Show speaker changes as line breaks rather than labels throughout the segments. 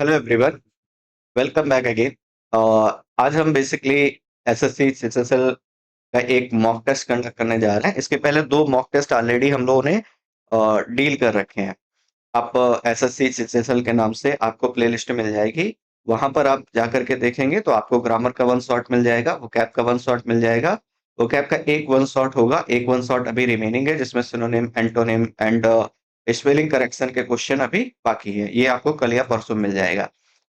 Hello everyone, welcome back again. आज हम basically SSC सीएसएसएल का एक मॉक टेस्ट कंडक्ट करने जा रहे हैं। इसके पहले दो मॉक टेस्ट ऑलरेडी हम लोगों ने डील कर रखे हैं। आप एसएससी सीएसएसएल के नाम से आपको प्लेलिस्ट मिल जाएगी। वहां पर आप जाकर के देखेंगे तो आपको ग्रामर का वन शॉट मिल जाएगा, वोकैब का वन शॉट मिल जाएगा। वोकैब का एक वन शॉट होगा, एक वन शॉट अभी रिमेनिंग है जिसमें synonym, antonym and spelling correction के क्वेश्चन अभी बाकी है। ये आपको कल या परसों मिल जाएगा।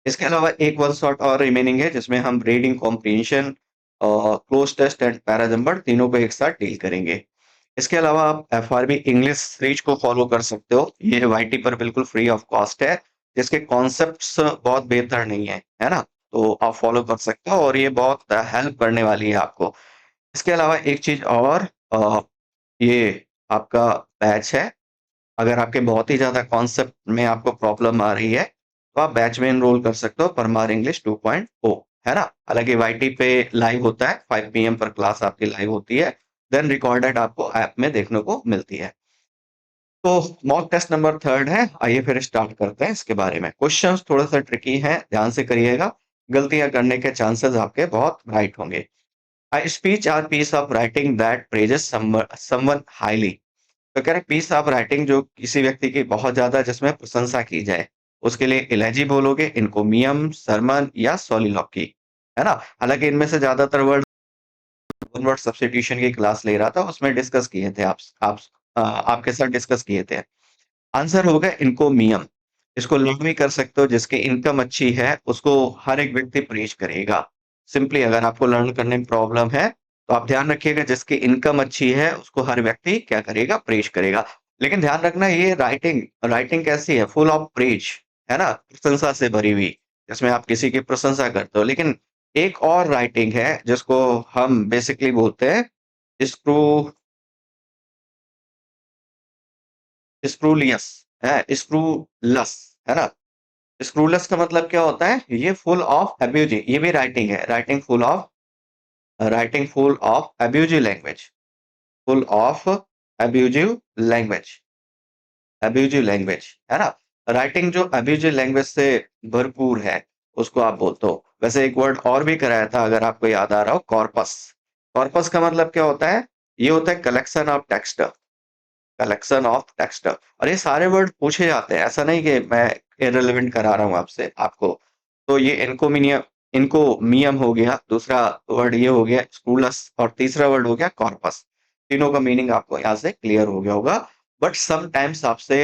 इसके अलावा एक वन शॉट और रिमेनिंग है जिसमें हम reading comprehension, cloze test and parajumbled तीनों को एक साथ डील करेंगे। इसके अलावा आप एफआरबी इंग्लिश सीरीज को फॉलो कर सकते हो। ये वाईटी पर बिल्कुल फ्री ऑफ कॉस्ट है, जिसके कॉन्सेप्ट्स बहुत बेहतर नहीं है ना? तो आप फॉलो कर सकते हो और ये बहुत हेल्प करने वाली है आपको। इसके अलावा एक चीज और, ये आपका बैच है। अगर आपके बहुत ही ज्यादा कॉन्सेप्ट में आपको प्रॉब्लम आ रही है तो आप बैच में एनरोल कर सकते हो, परमार इंग्लिश 2.0, है ना? हालांकि वाईटी पे लाइव होता है, 5 PM पर क्लास आपकी लाइव होती है, देन रिकॉर्डेड आपको ऐप में देखने को मिलती है। तो मॉक टेस्ट नंबर थर्ड है। आइए फिर स्टार्ट करते हैं इसके बारे में। क्वेश्चंस थोड़ा सा ट्रिकी हैं, ध्यान से करिएगा। गलतियां करने के चांसेस आपके बहुत ब्राइट होंगे। A speech or piece of writing that praises someone highly। तो कह रहे पीस ऑफ राइटिंग जो किसी व्यक्ति की बहुत ज्यादा जिसमें प्रशंसा की जाए, उसके लिए इलेजी बोलोगे, इनकोमियम, सरमन या सोलिलोकी, है ना? हालांकि इनमें से ज्यादातर वर्ड वन वर्ड सब्स्टिट्यूशन की क्लास ले रहा था, उसमें डिस्कस किए थे आप आपके साथ डिस्कस किए थे। आंसर होगा इनकोमियम। इसको लर्न भी कर सकते हो, जिसकी इनकम अच्छी है उसको हर एक व्यक्ति प्रेज करेगा। सिंपली अगर आपको लर्न करने में प्रॉब्लम है तो आप ध्यान रखिएगा, जिसकी इनकम अच्छी है उसको हर व्यक्ति क्या करेगा? प्रेज करेगा। लेकिन ध्यान रखना, ये राइटिंग राइटिंग कैसी है? फुल ऑफ प्रेज, है ना? प्रशंसा से भरी हुई, जिसमें आप किसी की प्रशंसा करते हो। लेकिन एक और राइटिंग है जिसको हम बेसिकली बोलते हैं स्क्रू स्क्रूलियस, है स्क्रूलस, है ना? स्क्रूलेस का मतलब क्या होता है? ये फुल ऑफ अब्यूजिव, ये भी राइटिंग है। Writing full of abusive language, full of abusive language, abusive language, है ना? राइटिंग जो अब्यूजिव लैंग्वेज से भरपूर है उसको आप बोलते हो। वैसे एक वर्ड और भी कराया था, अगर आपको याद आ रहा हो, कॉर्पस। कॉर्पस का मतलब क्या होता है? ये होता है collection of text, collection of text. और ये सारे वर्ड पूछे जाते हैं, ऐसा नहीं कि मैं इररिलेवेंट करा रहा हूँ आपसे आपको। तो ये इनकोमिनियम, इनको मियम हो गया, दूसरा वर्ड ये हो गया स्कूलस, और तीसरा वर्ड हो गया कॉर्पस। तीनों का मीनिंग आपको यहाँ से क्लियर हो गया होगा। बट समटाइम्स आपसे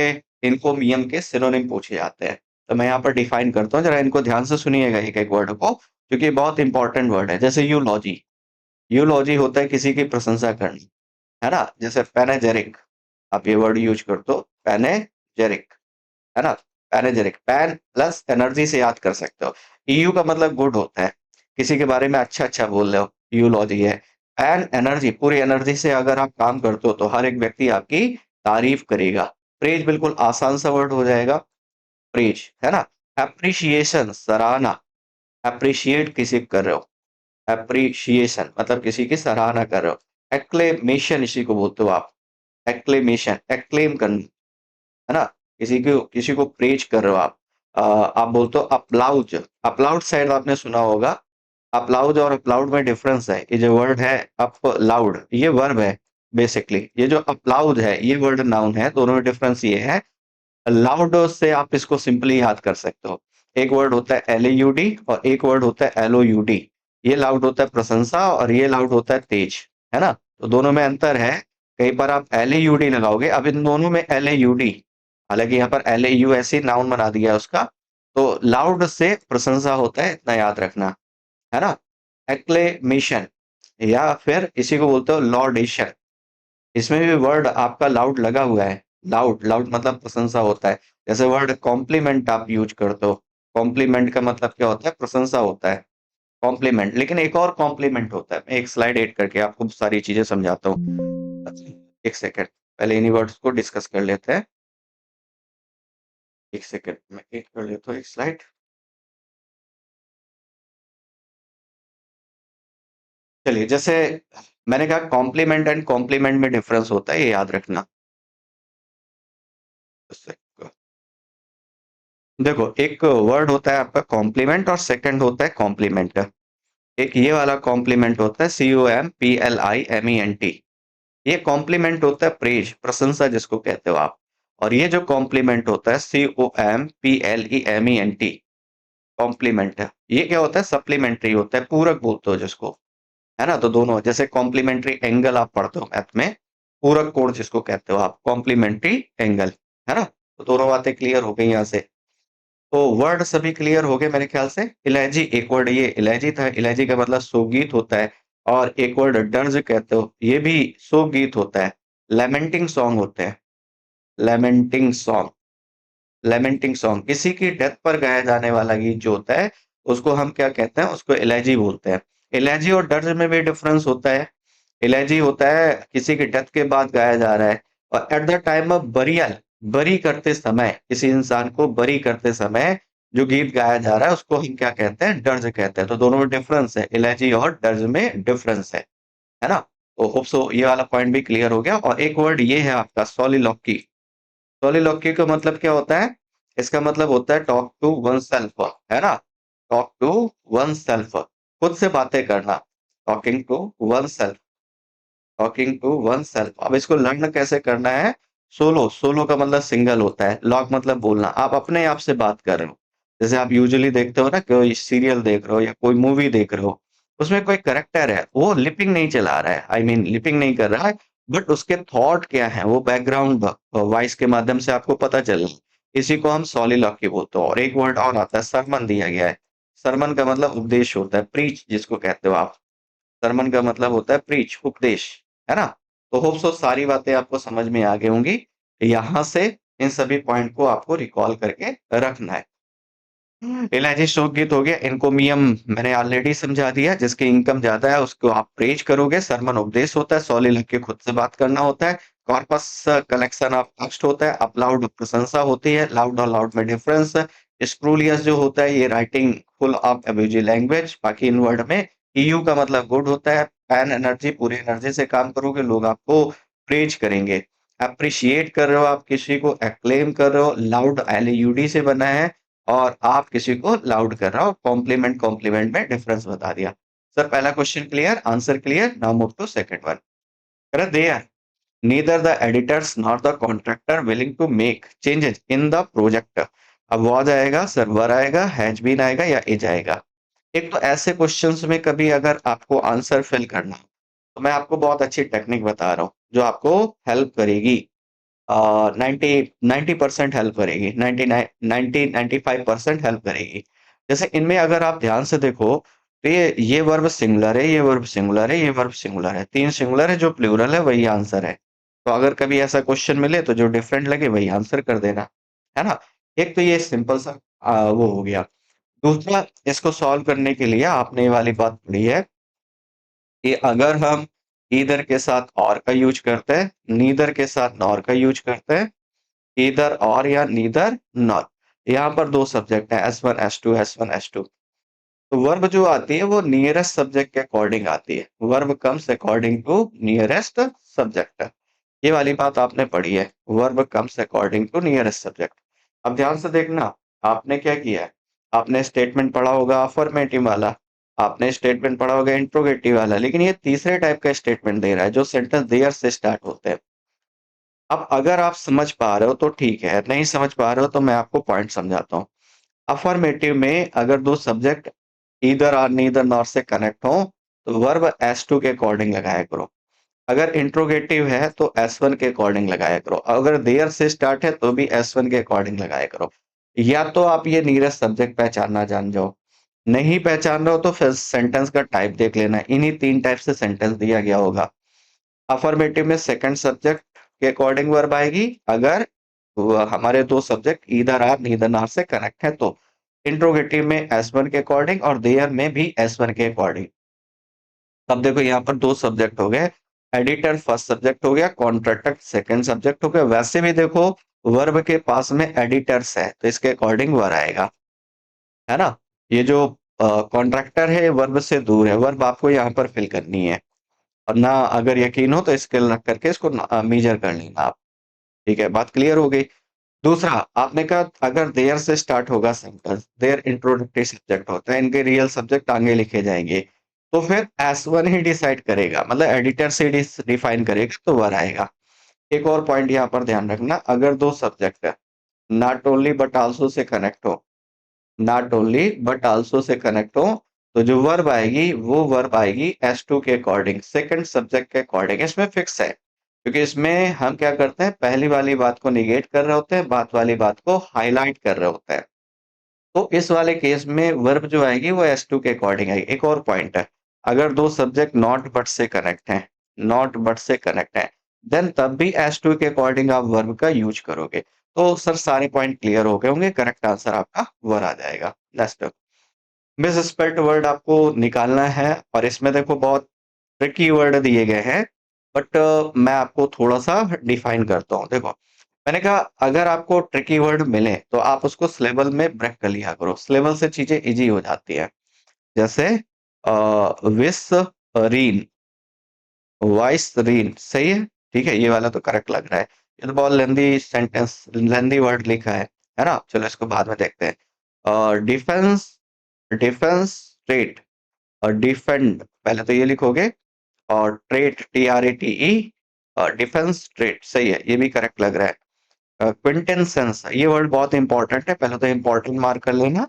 इनकोमियम के सिनोनिम पूछे जाते हैं। तो मैं यहाँ पर डिफाइन करता हूँ, जरा इनको ध्यान से सुनिएगा एक एक वर्ड को, क्योंकि बहुत इंपॉर्टेंट वर्ड है। जैसे यूलॉजी, यूलॉजी होता है किसी की प्रशंसा करना, है ना? जैसे पैनेजेरिक, आप ये वर्ड यूज करते हो, पैनेजेरिक, है ना? पैनेजेरिक, पैन प्लस एनर्जी से याद कर सकते हो। ईयू का मतलब गुड होता है, किसी के बारे में अच्छा अच्छा बोल रहे हो, यूलॉजी है। एंड एनर्जी, पूरी एनर्जी से अगर आप काम करते हो तो हर एक व्यक्ति आपकी तारीफ करेगा। प्रेज बिल्कुल आसान सा वर्ड हो जाएगा, प्रेज, है ना? एप्रिशिएशन, सराहना, अप्रिशिएट किसी को कर रहे हो, एप्रिशिएशन मतलब किसी की सराहना कर रहे हो। एक्लेमेशन इसी को बोलते हो आप, एक्लेमेशन, एक्लेम करना, है ना? किसी को प्रेज कर रहे हो आप। आप बोलते हो अप्लाउज, अप्लाउड शायद आपने सुना होगा। अप्लाउज और अप्लाउड में डिफरेंस है। ये जो वर्ड है अप लाउड, ये वर्ब है बेसिकली। ये जो अप्लाउज है ये वर्ड नाउन है। दोनों में डिफरेंस ये है। लाउड से आप इसको सिंपली याद कर सकते हो। एक वर्ड होता है LAUD और एक वर्ड होता है LOUD। ये लाउड होता है प्रशंसा और ये लाउड होता है तेज, है ना? तो दोनों में अंतर है। कई बार आप LAUD लगाओगे, अब इन दोनों में LAUD, हालांकि यहाँ पर LAU ऐसे नाउन बना दिया है उसका। तो लाउड से प्रशंसा होता है, इतना याद रखना, है ना? एक्लेमेशन या फिर इसी को बोलते हो लॉर्डेशन। इसमें भी वर्ड आपका लाउड लगा हुआ है। लाउड, लाउड मतलब प्रशंसा होता है। जैसे वर्ड कॉम्प्लीमेंट आप यूज करते हो, कॉम्प्लीमेंट का मतलब क्या होता है? प्रशंसा होता है, कॉम्प्लीमेंट। लेकिन एक और कॉम्प्लीमेंट होता है, मैं एक स्लाइड एड करके आपको सारी चीजें समझाता हूँ। एक सेकेंड, पहले इन्हीं वर्ड्स को डिस्कस कर लेते हैं। एक सेकेंड, मैं एड कर लेता हूँ एक स्लाइड। चलिए, जैसे मैंने कहा कॉम्प्लीमेंट एंड कॉम्प्लीमेंट में डिफरेंस होता है, ये याद रखना। देखो, एक वर्ड होता है आपका कॉम्प्लीमेंट और सेकंड होता है कॉम्प्लीमेंट। एक ये वाला कॉम्प्लीमेंट होता है COMPLIMENT। ये कॉम्प्लीमेंट होता है प्रेज, प्रशंसा जिसको कहते हो आप। और ये जो कॉम्प्लीमेंट होता है COMPLEMENT, कॉम्प्लीमेंट है, ये क्या होता है, सप्लीमेंट्री होता है, पूरक बोलते हो जिसको, है ना। तो दोनों, जैसे कॉम्प्लीमेंट्री एंगल आप पढ़ते हो मैथ में, पूरक कोण जिसको कहते हो आप, कॉम्प्लीमेंट्री एंगल, है ना। तो दोनों बातें क्लियर हो गई यहाँ से। तो वर्ड सभी क्लियर हो गए मेरे ख्याल से। इलैजी, एक वर्ड ये इलैजी था, इलैजी का मतलब शोकगीत होता है। और एक वर्ड डर्ज कहते हो, ये भी शोकगीत होता है। लेमेंटिंग सॉन्ग होते हैं, लेमेंटिंग सॉन्ग, लेमेंटिंग सॉन्ग, किसी की डेथ पर गाया जाने वाला गीत जो होता है, उसको हम क्या कहते हैं, उसको इलैजी बोलते हैं। इलैजी और डर्ज में भी डिफरेंस होता है। इलैजी होता है किसी की डेथ के बाद गाया जा रहा है, और at the time of burial, बरी करते समय, किसी इंसान को बरी करते समय जो गीत गाया जा रहा है उसको हम क्या कहते हैं, डर्ज कहते हैं। तो दोनों में डिफरेंस है, इलैजी और डर्ज में डिफरेंस है ना। तो होप सो ये वाला पॉइंट भी क्लियर हो गया। और एक वर्ड ये है आपका सोलिलोक्वी। सोलिलोक्वी का मतलब क्या होता है, इसका मतलब होता है टॉक टू वन सेल्फ, है ना। टॉक टू वन सेल्फ, खुद से बातें करना, talking to oneself, talking to oneself. अब इसको लर्न कैसे करना है, सोलो, सोलो का मतलब सिंगल होता है, लॉग मतलब बोलना, आप अपने आप से बात कर रहे हो। जैसे आप यूजुअली देखते हो ना, कोई सीरियल देख रहे हो या कोई मूवी देख रहे हो, उसमें कोई करेक्टर है, वो लिपिंग नहीं चला रहा है, आई मीन लिपिंग नहीं कर रहा है, बट उसके थॉट क्या है वो बैकग्राउंड वॉइस के माध्यम से आपको पता चल रहा है। इसी को हम सॉलिलॉक्वी बोलते हैं। और एक वर्ड और आता है, सरमन दिया गया है। सरमन का मतलब उपदेश होता है, प्रीच जिसको कहते हो आप। सरमन का मतलब होता है प्रीच, उपदेश, है ना। तो होप सो सारी बातें आपको समझ में आ गई होंगी। यहां से इन सभी पॉइंट को आपको रिकॉल करके रखना है। एलआईजी शोक गीत हो गया, इनकोमियम मैंने ऑलरेडी समझा दिया, जिसकी इनकम ज्यादा है उसको आप प्रेज करोगे। सरमन उपदेश होता है, सॉलिल के खुद से बात करना होता है। कॉर्पस कलेक्शन ऑफ टेक्स्ट होता है। अपलाउड प्रशंसा होती है, लाउड और लाउड में डिफरेंस। स्प्रूलियस जो होता है ये राइटिंग फुल ऑफ एब्यूजी लैंग्वेज। बाकी इन वर्ड में ईयू का मतलब गुड होता है। पैन एनर्जी, पूरी एनर्जी से काम करोगे, लोग आपको प्रेज करेंगे। अप्रिशिएट कर रहे हो आप किसी को, एक्लेम कर रहे हो, लाउड LUD से बना है। और आप किसी को लाउड कर रहा हो, कॉम्प्लीमेंट कॉम्प्लीमेंट में डिफरेंस बता दिया। सर पहला question clear, answer clear, now move to second one. Correct, they are neither the editors not the contractor willing to make changes in the project. अब वॉज आएगा, server आएगा, has been आएगा, या is आएगा। एक तो ऐसे क्वेश्चंस में कभी अगर आपको आंसर फिल करना हो, तो मैं आपको बहुत अच्छी टेक्निक बता रहा हूँ जो आपको हेल्प करेगी। 90 90% हेल्प करेगी, 95% हेल्प करेगी। जैसे इनमें अगर आप ध्यान से देखो, तो ये वर्ब सिंगुलर है, ये वर्ब सिंगुलर है, ये वर्ब सिंगुलर है, तीन सिंगुलर है, जो प्लूरल है वही आंसर है। तो अगर कभी ऐसा क्वेश्चन मिले तो जो डिफरेंट लगे वही आंसर कर देना, है ना। एक तो ये सिंपल सा वो हो गया। दूसरा, इसको सॉल्व करने के लिए आपने ये वाली बात पढ़ी है कि अगर हम ईदर के साथ और का यूज करते हैं, नीदर के साथ नॉर का यूज करते हैं, ईदर और या नीदर नॉर, यहाँ पर दो सब्जेक्ट है, S1 S2 S1 S2। तो वर्ब जो आती है वो नियरेस्ट सब्जेक्ट के अकॉर्डिंग आती है, verb comes according to nearest subject. ये वाली बात आपने पढ़ी है, verb comes according to nearest subject. अब ध्यान से देखना, आपने क्या किया है, आपने स्टेटमेंट पढ़ा होगा अफर्मेटिव वाला, आपने स्टेटमेंट पढ़ा होगा इंट्रोगेटिव वाला, लेकिन ये तीसरे टाइप का स्टेटमेंट दे रहा है जो सेंटेंस देयर से स्टार्ट होते हैं। अब अगर आप समझ पा रहे हो तो ठीक है, नहीं समझ पा रहे हो तो मैं आपको पॉइंट समझाता हूँ। अफर्मेटिव में अगर दो सब्जेक्ट ईदर और नीदर नॉर से कनेक्ट हो, तो वर्ब S2 के अकॉर्डिंग लगाया करो। अगर इंट्रोगेटिव है तो S1 के अकॉर्डिंग लगाया करो। अगर देयर से स्टार्ट है तो भी S1 के अकॉर्डिंग लगाया करो। या तो आप ये नियरेस्ट सब्जेक्ट पहचानना जान जाओ, नहीं पहचान रहे हो तो फिर सेंटेंस का टाइप देख लेना, इन्हीं तीन टाइप से सेंटेंस दिया गया होगा। अफर्मेटिव में सेकंड सब्जेक्ट के अकॉर्डिंग वर्ब आएगी, अगर हमारे दो subject either or neither or से कनेक्ट है तो। इंट्रोगेटिव में S1 के अकॉर्डिंग और देयर में भी S1 के अकॉर्डिंग। अब देखो यहाँ पर दो सब्जेक्ट हो गए, एडिटर फर्स्ट सब्जेक्ट हो गया, कॉन्ट्रैक्टर सेकंड सब्जेक्ट हो गया। वैसे भी देखो वर्ब के पास में एडिटर्स है तो इसके अकॉर्डिंग वर्ब आएगा, है ना। ये जो कॉन्ट्रैक्टर है वर्ब से दूर है, वर्ब आपको यहाँ पर फिल करनी है। और ना अगर यकीन हो तो स्केल रख करके इसको मेजर कर लेना आप। ठीक है, बात क्लियर हो गई। दूसरा आपने कहा अगर देयर से स्टार्ट होगा सेंटेंस, देयर इंट्रोडक्टरी सब्जेक्ट होता है, इनके रियल सब्जेक्ट आगे लिखे जाएंगे, तो फिर एस वन ही डिसाइड करेगा, मतलब एडिटर से डिफाइन करेगा तो वर आएगा। एक और पॉइंट यहाँ पर ध्यान रखना, अगर दो सब्जेक्ट है not only but also say connect हो, not only but also say connect हो, तो जो वर्ब आएगी वो वर्ब आएगी एस टू के अकॉर्डिंग, सेकंड सब्जेक्ट के अकॉर्डिंग। इसमें फिक्स है, क्योंकि इसमें हम क्या करते हैं, पहली वाली बात को निगेट कर रहे होते हैं, बात वाली बात को हाईलाइट कर रहे होते हैं। तो इस वाले केस में वर्ब जो आएगी वो एस टू के अकॉर्डिंग आएगी। एक और पॉइंट है, अगर दो सब्जेक्ट नॉट बट से कनेक्ट हैं, नॉट बट से कनेक्ट हैं, देन तब भी एस टू के अकॉर्डिंग आप वर्ब का यूज करोगे। तो सर सारे पॉइंट क्लियर हो गए होंगे, करेक्ट आंसर आपका वर आ जाएगा। नेक्स्ट, मिस स्पेल्ट वर्ड आपको निकालना है, और इसमें देखो बहुत ट्रिकी वर्ड दिए गए हैं, बट मैं आपको थोड़ा सा डिफाइन करता हूँ। देखो मैंने कहा अगर आपको ट्रिकी वर्ड मिले तो आप उसको सिलेबल में ब्रेक कर लिया करो, सिलेबल से चीजें इजी हो जाती है। जैसे विस रीन, वॉइस रीन, सही है, ठीक है, ये वाला तो करेक्ट लग रहा है। ये तो बहुत लेंदी सेंटेंस, लेंदी वर्ड लिखा है ना, चलो इसको बाद में देखते हैं। डिफेंस, डिफेंस ट्रेट, और डिफेंड पहले तो ये लिखोगे, और trait T R A T E, और डिफेंस ट्रेट, सही है, ये भी करेक्ट लग रहा है। क्विंटेंसेंस, ये वर्ड बहुत इंपॉर्टेंट है, पहले तो इंपॉर्टेंट मार्क कर लेना।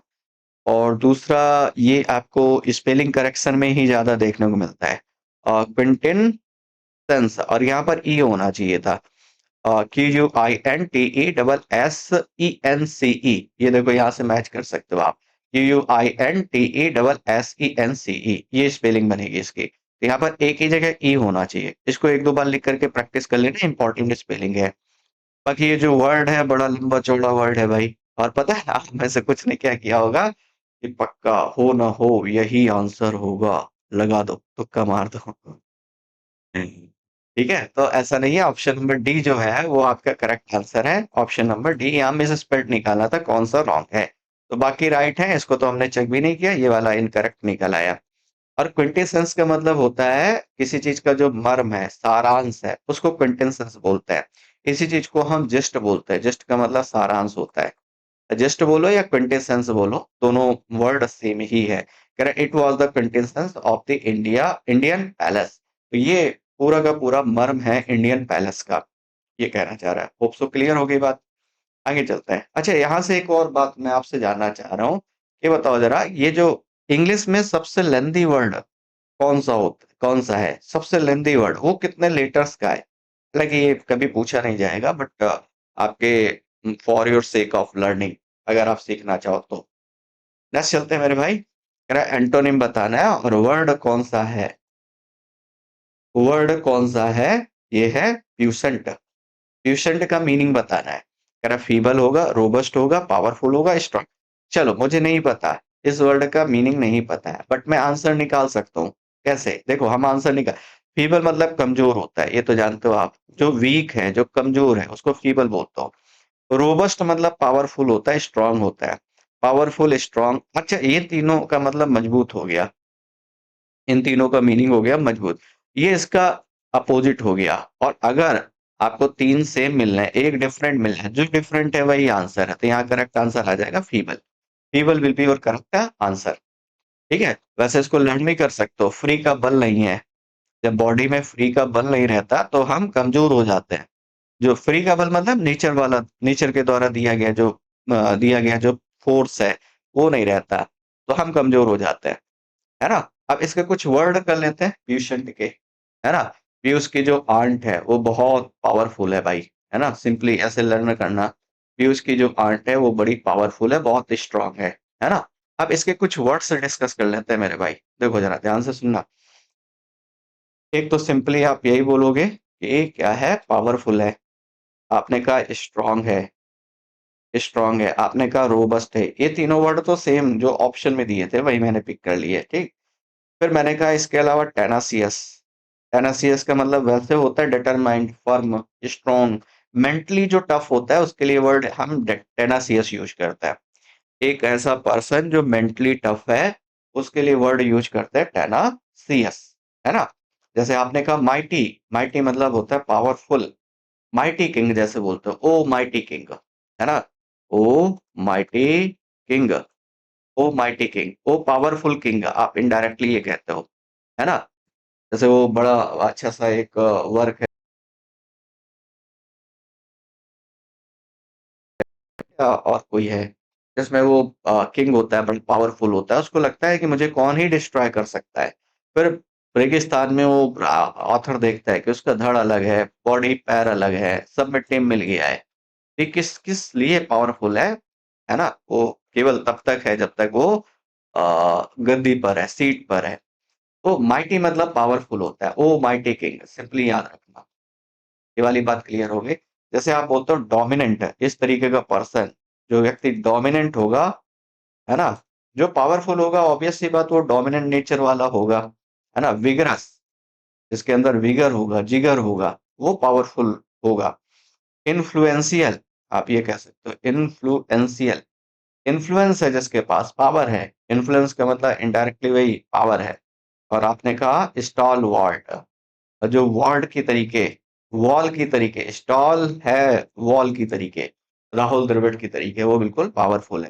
और दूसरा, ये आपको स्पेलिंग करेक्शन में ही ज्यादा देखने को मिलता है, क्विंटेंसेंस, और यहाँ पर ई होना चाहिए था, QUINTESSENCE, ये देखो यहाँ से मैच कर सकते हो आप, QUINTESSENCE, ये स्पेलिंग बनेगी इसकी। तो यहाँ पर एक ही जगह ई होना चाहिए, इसको एक दो बार लिख करके प्रैक्टिस कर लेना, इंपॉर्टेंट स्पेलिंग है। बाकी ये जो वर्ड है बड़ा लंबा चौड़ा वर्ड है भाई, और पता है आप में से कुछ ने क्या किया होगा कि पक्का हो ना हो यही आंसर होगा, लगा दो, तुक्का मार दो। ठीक है, तो ऐसा नहीं है, ऑप्शन नंबर डी जो है वो आपका करेक्ट आंसर है। ऑप्शन नंबर डी, यहाँ में से स्पेल्ट निकालना था कौन सा रॉन्ग है, तो बाकी राइट है, इसको तो हमने चेक भी नहीं किया, ये वाला इनकरेक्ट निकल आया। और क्विंटेसेंस का मतलब होता है किसी चीज का जो मर्म है, सारांश है, उसको क्विंटेसेंस बोलते हैं। इसी चीज को हम जस्ट बोलते हैं, जस्ट का मतलब सारांश होता है। जस्ट बोलो या क्विंटेसेंस बोलो, दोनों वर्ड सेम ही है। कह रहा it was the quintessence of the Indian palace, तो ये पूरा का पूरा मर्म है इंडियन पैलेस का, ये कहना चाह रहा है। होप सो क्लियर हो गई बात, आगे चलते हैं। अच्छा, यहाँ से एक और बात मैं आपसे जानना चाह रहा हूँ, ये बताओ जरा, ये जो इंग्लिश में सबसे लेंदी वर्ड कौन सा है, सबसे लेंदी वर्ड, वो कितने लेटर्स का है? हालांकि ये कभी पूछा नहीं जाएगा, बट आपके for your sake of learning, अगर आप सीखना चाहो तो। नेक्स्ट चलते हैं मेरे भाई, कह रहा है एंटोनिम बताना है, और वर्ड कौन सा है, वर्ड कौन सा है, ये है प्यूसेंट। प्यूसेंट का मीनिंग बताना है, कह रहा फीबल होगा, रोबस्ट होगा, पावरफुल होगा, स्ट्रॉन्ग। चलो मुझे नहीं पता, इस वर्ड का मीनिंग नहीं पता है, बट मैं आंसर निकाल सकता हूँ। कैसे, देखो हम आंसर निकाल, फीबल मतलब कमजोर होता है, ये तो जानते हो आप, जो वीक है, जो कमजोर है, उसको फीबल बोलता हूँ। रोबस्ट मतलब पावरफुल होता है, स्ट्रांग होता है, पावरफुल, स्ट्रांग, अच्छा ये तीनों का मतलब मजबूत हो गया, इन तीनों का मीनिंग हो गया मजबूत, ये इसका अपोजिट हो गया। और अगर आपको तीन सेम मिलना है, एक डिफरेंट मिलना है, जो डिफरेंट है वही आंसर है, तो यहाँ करेक्ट आंसर आ जाएगा feeble, feeble will be your correct answer. ठीक है, वैसे इसको लर्न भी कर सकते हो, फ्री का बल नहीं है, जब बॉडी में फ्री का बल नहीं रहता तो हम कमजोर हो जाते हैं। जो फ्री का बल मतलब नेचर वाला, नेचर के द्वारा दिया गया जो फोर्स है, वो नहीं रहता, तो हम कमजोर हो जाते हैं, है ना। अब इसके कुछ वर्ड कर लेते हैं ट्यूशन के, है ना। पीयूष की जो आंट है वो बहुत पावरफुल है भाई, है ना, सिंपली ऐसे लर्न करना, पीयूष की जो आंट है वो बड़ी पावरफुल है, बहुत स्ट्रांग है ना। अब इसके कुछ वर्ड्स डिस्कस कर लेते हैं मेरे भाई, देखो जरा ध्यान से सुनना। एक तो सिंपली आप यही बोलोगे कि ये क्या है, पावरफुल है, आपने कहा स्ट्रांग है, स्ट्रांग है, आपने कहा रोबस्ट है, ये तीनों वर्ड तो सेम जो ऑप्शन में दिए थे वही मैंने पिक कर लिए, ठीक। फिर मैंने कहा इसके अलावा टेनासियस, टेनासियस का मतलब वैसे होता है डिटरमाइंड, फर्म, स्ट्रॉन्ग, मेंटली जो टफ होता है उसके लिए वर्ड हम टेनासियस यूज करते हैं। एक ऐसा पर्सन जो मेंटली टफ है, उसके लिए वर्ड यूज करते हैं टेनासियस, है ना। जैसे आपने कहा माइटी, माइटी मतलब होता है पावरफुल, माइटी किंग जैसे बोलते हो, ओ माइटी किंग, है ना? ओ माइटी किंग, ओ माइटी किंग, ओ पावरफुल किंग, आप इनडायरेक्टली ये कहते हो, है ना? जैसे वो बड़ा अच्छा सा एक वर्क है और कोई है जिसमें वो किंग होता है, बड़ा पावरफुल होता है, उसको लगता है कि मुझे कौन ही डिस्ट्रॉय कर सकता है। फिर रेगिस्तान में वो ऑथर देखता है कि उसका धड़ अलग है, बॉडी पैर अलग है, सब में टिम मिल गया है। ये किस किस लिए पावरफुल है ना? वो केवल तब तक है जब तक वो गद्दी पर है, सीट पर है। वो माइटी मतलब पावरफुल होता है, ओ माइटी किंग, सिंपली याद रखना। ये वाली बात क्लियर हो गई। जैसे आप बोलते हो डोमिनेंट, इस तरीके का पर्सन, जो व्यक्ति डोमिनेंट होगा, है ना? जो पावरफुल होगा, ऑब्वियस सी बात, वो डोमिनेंट नेचर वाला होगा, है ना? विगरस, जिसके अंदर विगर होगा, जिगर होगा, वो पावरफुल होगा। इन्फ्लुएंशियल, आप ये कह सकते हो, इन्फ्लुएंशियल, इन्फ्लुएंस है जिसके पास, पावर है। इन्फ्लुएंस का मतलब इनडायरेक्टली वही पावर है। और आपने कहा स्टॉल वर्ड, जो वर्ड की तरीके, वॉल की तरीके, स्टॉल है वॉल की तरीके, राहुल द्रविड़ की तरीके, वो बिल्कुल पावरफुल है।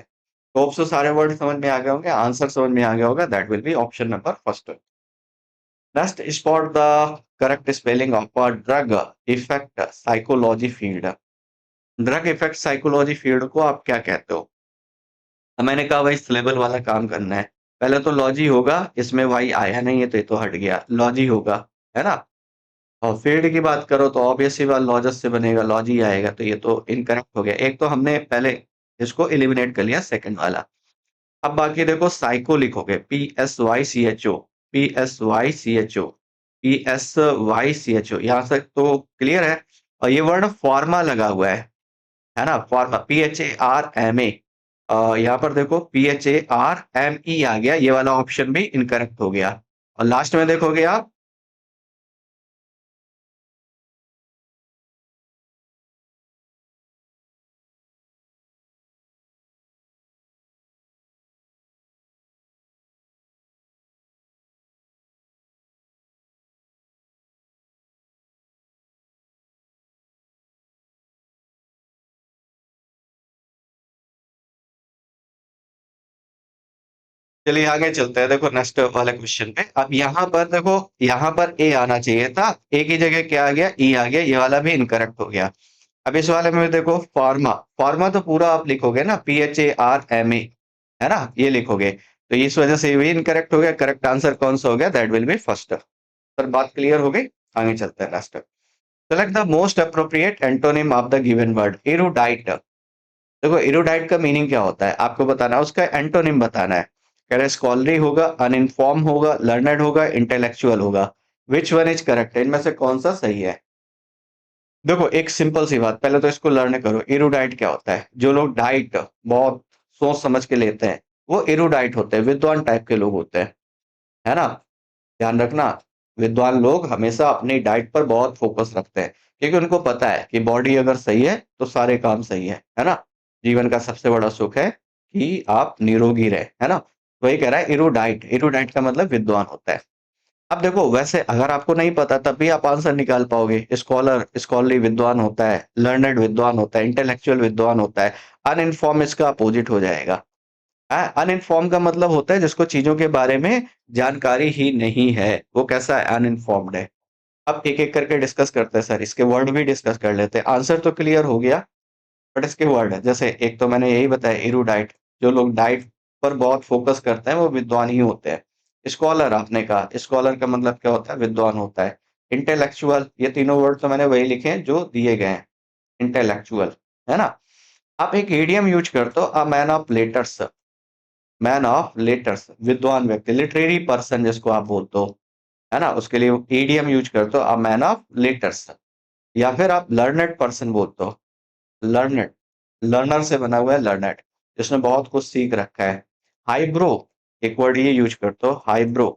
तो होप सो सारे वर्ड समझ में आ गए होंगे, आंसर समझ में आ गया होगा, that will B option number first. Next, spot the correct spelling of a drug effect psychology field. Drug effect psychology field को आप क्या कहते हो? मैंने कहा भाई सिलेबल वाला काम करना है। पहले तो लॉजी होगा, इसमें वाई आया नहीं है तो ये तो हट गया, लॉजी होगा, है ना? और फील्ड की बात करो तो ऑब्वियस सी बात लॉजस से बनेगा, लॉजी आएगा, तो ये तो इनकरेक्ट हो गया। एक तो हमने पहले इसको एलिमिनेट कर लिया, सेकंड वाला। अब बाकी देखो, साइको लिखोगे, PSYCHO, PSYCHO, PSYCHO, यहां तक तो क्लियर है। और ये वर्ड फार्मा लगा हुआ है ना? फार्मा, PHARMA, यहाँ पर देखो PHARME आ गया, ये वाला ऑप्शन भी इनकरेक्ट हो गया। और लास्ट में देखोगे आप, चलिए आगे चलते हैं। देखो नेक्स्ट वाले क्वेश्चन पे, अब यहाँ पर देखो, यहाँ पर ए आना चाहिए था, ए की जगह क्या आ गया, ई आ गया, ये वाला भी इनकरेक्ट हो गया। अब इस वाले में देखो, फार्मा, फार्मा तो पूरा आप लिखोगे ना, PHARMA, है ना? ये लिखोगे, तो इस वजह से ये भी इनकरेक्ट हो गया। करेक्ट आंसर कौन सा हो गया? That will be first. पर बात क्लियर हो गई, आगे चलते हैं next. Select the most appropriate antonym of the given word erudite. देखो एरुडाइट का मीनिंग क्या होता है आपको बताना है, उसका एंटोनिम बताना है। कह रहे स्कॉलरी होगा, अनइन्फॉर्म होगा, लर्नड होगा, इंटेलेक्चुअल होगा। विच वन इज करेक्ट, इनमें से कौन सा सही है? देखो एक सिंपल सी बात, पहले तो इसको लर्न करो, एरुडाइट क्या होता है। जो लोग डाइट बहुत सोच समझ के लेते हैं, वो एरुडाइट होते हैं, विद्वान टाइप के लोग होते हैं, है ना? ध्यान रखना, विद्वान लोग हमेशा अपनी डाइट पर बहुत फोकस रखते हैं, क्योंकि उनको पता है कि बॉडी अगर सही है तो सारे काम सही है ना? जीवन का सबसे बड़ा सुख है कि आप निरोगी रहे, है ना? वही कह रहा है इरोडाइट, इरोडाइट का मतलब विद्वान होता है। अब देखो वैसे अगर आपको नहीं पता तब भी आप आंसर निकाल पाओगे। स्कॉलर, स्कॉलरी विद्वान होता है, लर्नड विद्वान होता है, इंटेलेक्चुअल विद्वान होता है। अनइन्फॉर्म इसका अपोजिट हो जाएगा। अनइन्फॉर्म का मतलब होता है जिसको चीजों के बारे में जानकारी ही नहीं है, वो कैसा है, अनइन्फॉर्म्ड है। अब एक एक करके डिस्कस करते हैं सर, इसके वर्ड भी डिस्कस कर लेते हैं। आंसर तो क्लियर हो गया, बट इसके वर्ड है, जैसे एक तो मैंने यही बताया इरूडाइट, जो लोग डाइट पर बहुत फोकस करते हैं वो विद्वान ही होते हैं। स्कॉलर, आपने कहा स्कॉलर का मतलब क्या होता है, विद्वान होता है। इंटेलेक्चुअल, ये तीनों वर्ड तो मैंने वही लिखे हैं जो दिए गए हैं, इंटेलेक्चुअल, है ना? आप एक इडियम यूज करते हो, a man of letters, man of letters, विद्वान व्यक्ति, लिटरेरी पर्सन जिसको आप बोलते हो, है ना? उसके लिए ईडीएम यूज करते हो, अ मैन ऑफ लेटर्स। या फिर आप लर्नेड पर्सन बोलते हो, लर्नेड, लर्नर से बना हुआ है लर्नेड, जिसने बहुत कुछ सीख रखा है। हाइब्रो, एक वर्ड ये यूज करते हो, हाइब्रो,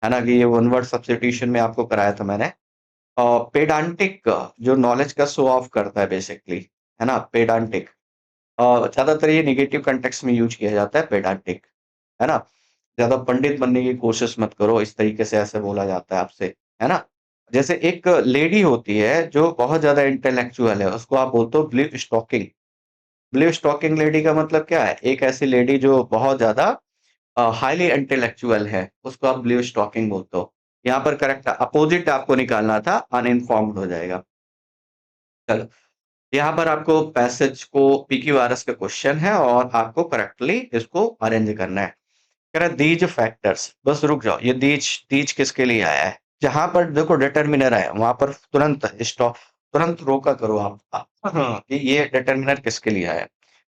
है ना? कि ये वन वर्ड सब्स्टिट्यूशन में आपको कराया था मैंने। पेडांटिक, जो नॉलेज का शो ऑफ करता है बेसिकली, है ना? पेडांटिक, ज्यादातर ये निगेटिव कंटेक्स्ट में यूज किया जाता है, पेडांटिक, है ना? ज्यादा पंडित बनने की कोशिश मत करो, इस तरीके से ऐसे बोला जाता है आपसे, है ना? जैसे एक लेडी होती है जो बहुत ज्यादा इंटेलेक्चुअल है, उसको आप बोलते हो ब्लीफ स्टॉकिंग, ब्लू स्टॉकिंग लेडी का मतलब क्या है? एक ऐसी लेडी जो बहुत ज़्यादा हाइली इंटेलेक्चुअल है, उसको आप ब्लू स्टॉकिंग बोलते हो। यहाँ पर करेक्ट अपोजिट आपको निकालना था, अनइन्फॉर्म्ड हो जाएगा। चलो, यहाँ पर आपको पैसेज को पीक्यूआरएस का क्वेश्चन है और आपको करेक्टली इसको अरेंज करना है। कह रहा है दीज फैक्टर्स, बस रुक जाओ, ये दीज दीज किसके लिए आया है? जहां पर देखो डिटर्मिनर है वहां पर तुरंत स्टॉप, तुरंत रोका करो आप हाँ, कि ये डिटर्मिनर किसके लिए आया है।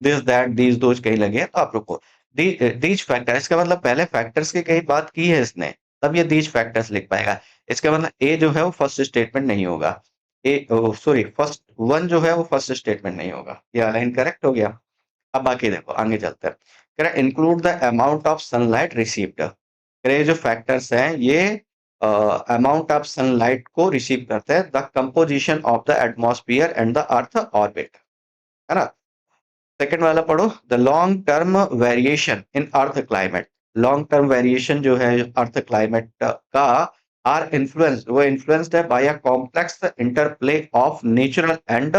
दिस दैट दीज दोज कहीं लगे हैं, तो आप रुको। दीज फैक्टर, इसका मतलब पहले फैक्टर्स की कहीं बात की है इसने, तब ये दीज फैक्टर्स लिख पाएगा। इसका मतलब ए जो है वो फर्स्ट स्टेटमेंट नहीं होगा। ए सॉरी, फर्स्ट वन जो है वो फर्स्ट स्टेटमेंट नहीं होगा। ये अलाइन करेक्ट हो गया। अब बाकी देखो, आगे चलते हैं। कह रहा है include the amount of sunlight received. कह रहे हैं ये जो फैक्टर्स हैं ये अमाउंट ऑफ सनलाइट को रिसीव करते हैं। The composition of the atmosphere and the earth orbit, है ना। सेकंड वाला पढ़ो, the long term variation in earth climate. Long term variation जो है अर्थ क्लाइमेट का आर इन्फ्लुएंस, वो इन्फ्लुएंस्ड है by a complex interplay of natural and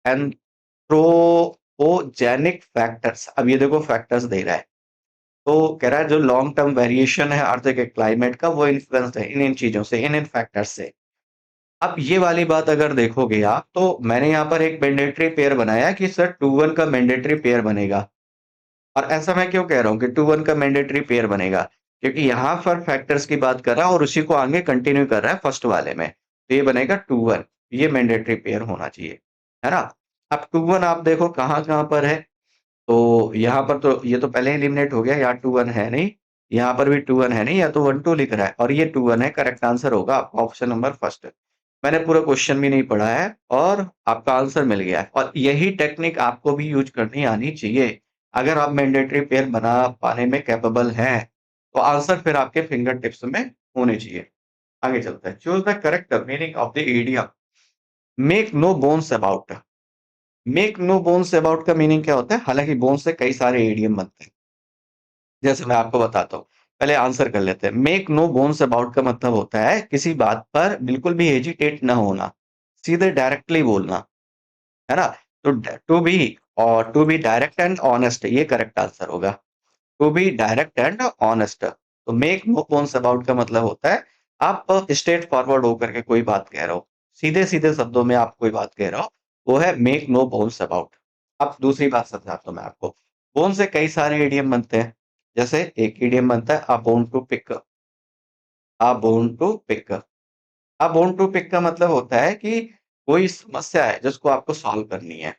anthropogenic factors. अब ये देखो फैक्टर्स दे रहा है, तो कह रहा है जो लॉन्ग टर्म वेरिएशन है अर्थ के क्लाइमेट का वो इन्फ्लुएंस्ड है इन इन चीजों से, इन इन फैक्टर्स से। अब ये वाली बात अगर देखोगे आप, तो मैंने यहाँ पर एक मैंडेटरी पेयर बनाया कि सर 2 1 का मैंडेटरी पेयर बनेगा। और ऐसा मैं क्यों कह रहा हूँ कि 2 1 का मैंडेटरी पेयर बनेगा, क्योंकि यहाँ पर फैक्टर्स की बात कर रहा है और उसी को आगे कंटिन्यू कर रहा है फर्स्ट वाले में, तो ये बनेगा 2 1। ये मैंडेटरी पेयर होना चाहिए, है ना। अब 2 1 आप देखो कहाँ कहाँ पर है, तो यहाँ पर तो ये तो पहले एलिमिनेट हो गया, यहाँ 2 1 है नहीं, यहाँ पर भी 2 1 है नहीं, या तो 1 2 लिख रहा है और ये 2 1 है। करेक्ट आंसर होगा आपका ऑप्शन नंबर फर्स्ट। मैंने पूरा क्वेश्चन भी नहीं पढ़ा है और आपका आंसर मिल गया है, और यही टेक्निक आपको भी यूज करनी आनी चाहिए। अगर आप मैंडेटरी पेयर बना पाने में कैपेबल हैं, तो आंसर फिर आपके फिंगर टिप्स में होने चाहिए। आगे चलते हैं। Choose the correct meaning of the idiom make no bones about. Make no bones about का मीनिंग क्या होता है? हालांकि बोन्स से कई सारे इडियम बनते हैं, जैसे मैं आपको बताता हूँ। पहले आंसर कर लेते हैं। मेक नो बोन्स अबाउट का मतलब होता है किसी बात पर बिल्कुल भी हेजिटेट ना होना, सीधे डायरेक्टली बोलना, है ना। तो टू बी, और to be direct and honest, ये करेक्ट आंसर होगा। To be direct and honest. तो मेक नो बोन्स अबाउट का मतलब होता है आप स्ट्रेट फॉरवर्ड होकर के कोई बात कह रहे हो, सीधे सीधे शब्दों में आप कोई बात कह रहे हो, वो है मेक नो बोन्स अबाउट। अब दूसरी बात समझाता हूँ मैं आपको। बोन से कई सारे इडियम बनते हैं। जैसे एक इडियम बनता है a bone to pick. A bone to pick, a bone to pick का मतलब होता है कि कोई समस्या है जिसको आपको सॉल्व करनी है,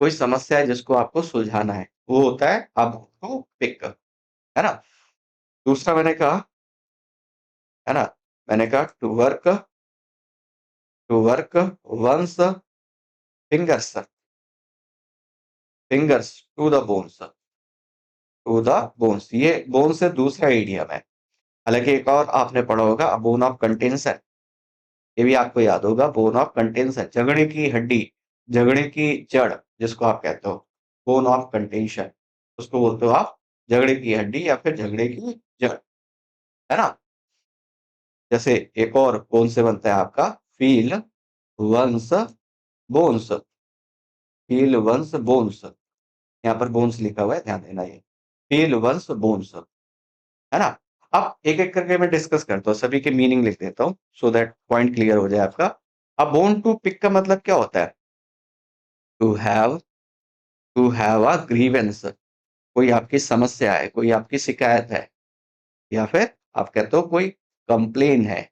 कोई समस्या है जिसको आपको सुलझाना है, वो होता है अ बोन टू पिक, है ना। दूसरा मैंने कहा, है ना, मैंने कहा to work one's fingers, fingers to the bones, to the bones, ये बोन से दूसरा इडियम है। हालांकि एक और आपने पढ़ा होगा बोन ऑफ कंटेंशन, ये भी आपको याद होगा। बोन ऑफ कंटेंशन, झगड़े की हड्डी, झगड़े की जड़ जिसको आप कहते हो, बोन ऑफ कंटेंशन, उसको बोलते हो आप झगड़े की हड्डी या फिर झगड़े की जड़, है ना। जैसे एक और बोन से बनता है आपका feel one's bones, feel one's bones, यहाँ पर बोन्स लिखा हुआ है, ध्यान देना। ये फील वंस बोन्स, है ना। अब एक एक करके मैं डिस्कस करता हूँ, सभी के मीनिंग लिख देता हूँ सो दैट पॉइंट क्लियर हो जाए आपका। अब बोन टू पिक का मतलब क्या होता है? To have, to have a grievance, कोई आपकी समस्या है, कोई आपकी शिकायत है, या फिर आप कहते हो कोई कंप्लेन है,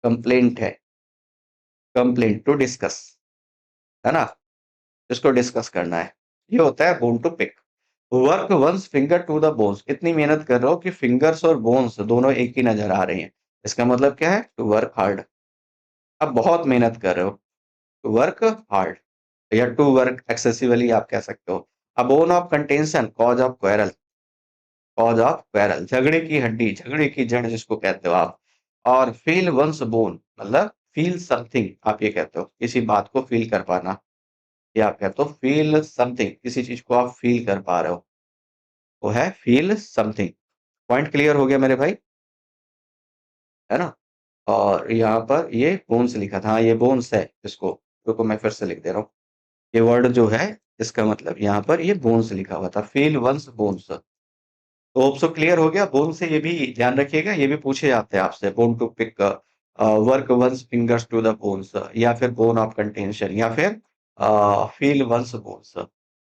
कंप्लेंट है, कंप्लेंट टू डिस्कस, है ना, इसको डिस्कस करना है। ये होता है bone to pick. Work one's finger to the bones, इतनी मेहनत कर रहे हो कि फिंगर्स और बोन्स दोनों एक ही नजर आ रही हैं। इसका मतलब क्या है? To work hard. अब बहुत मेहनत कर रहे हो, टू वर्क हार्ड, या टू वर्क एक्सेसिवली आप कह सकते हो। A bone of contention cause of quarrel, cause of quarrel, झगड़े की हड्डी, झगड़े की जड़ जिसको कहते हो आप। और फील वंस बोन मतलब फील समथिंग, आप ये कहते हो किसी बात को फील कर पाना, या आप कहते हो फील समथिंग, किसी चीज को आप फील कर पा रहे हो, वो है फील समथिंग। पॉइंट क्लियर हो गया मेरे भाई, है ना। और यहाँ पर ये बोन्स लिखा था, हाँ ये बोन्स है, इसको रुको मैं फिर से लिख दे रहा हूँ। ये वर्ड जो है इसका मतलब यहाँ पर ये बोन्स लिखा हुआ था, फील वंस बोन्स। तो होप सो क्लियर हो गया। बोन से ये भी ध्यान रखिएगा, ये भी पूछे जाते हैं आपसे, bone to pick, work one's fingers to the bones, या फिर बोन ऑफ कंटेंशन, या फिर फील वंस बोन्स।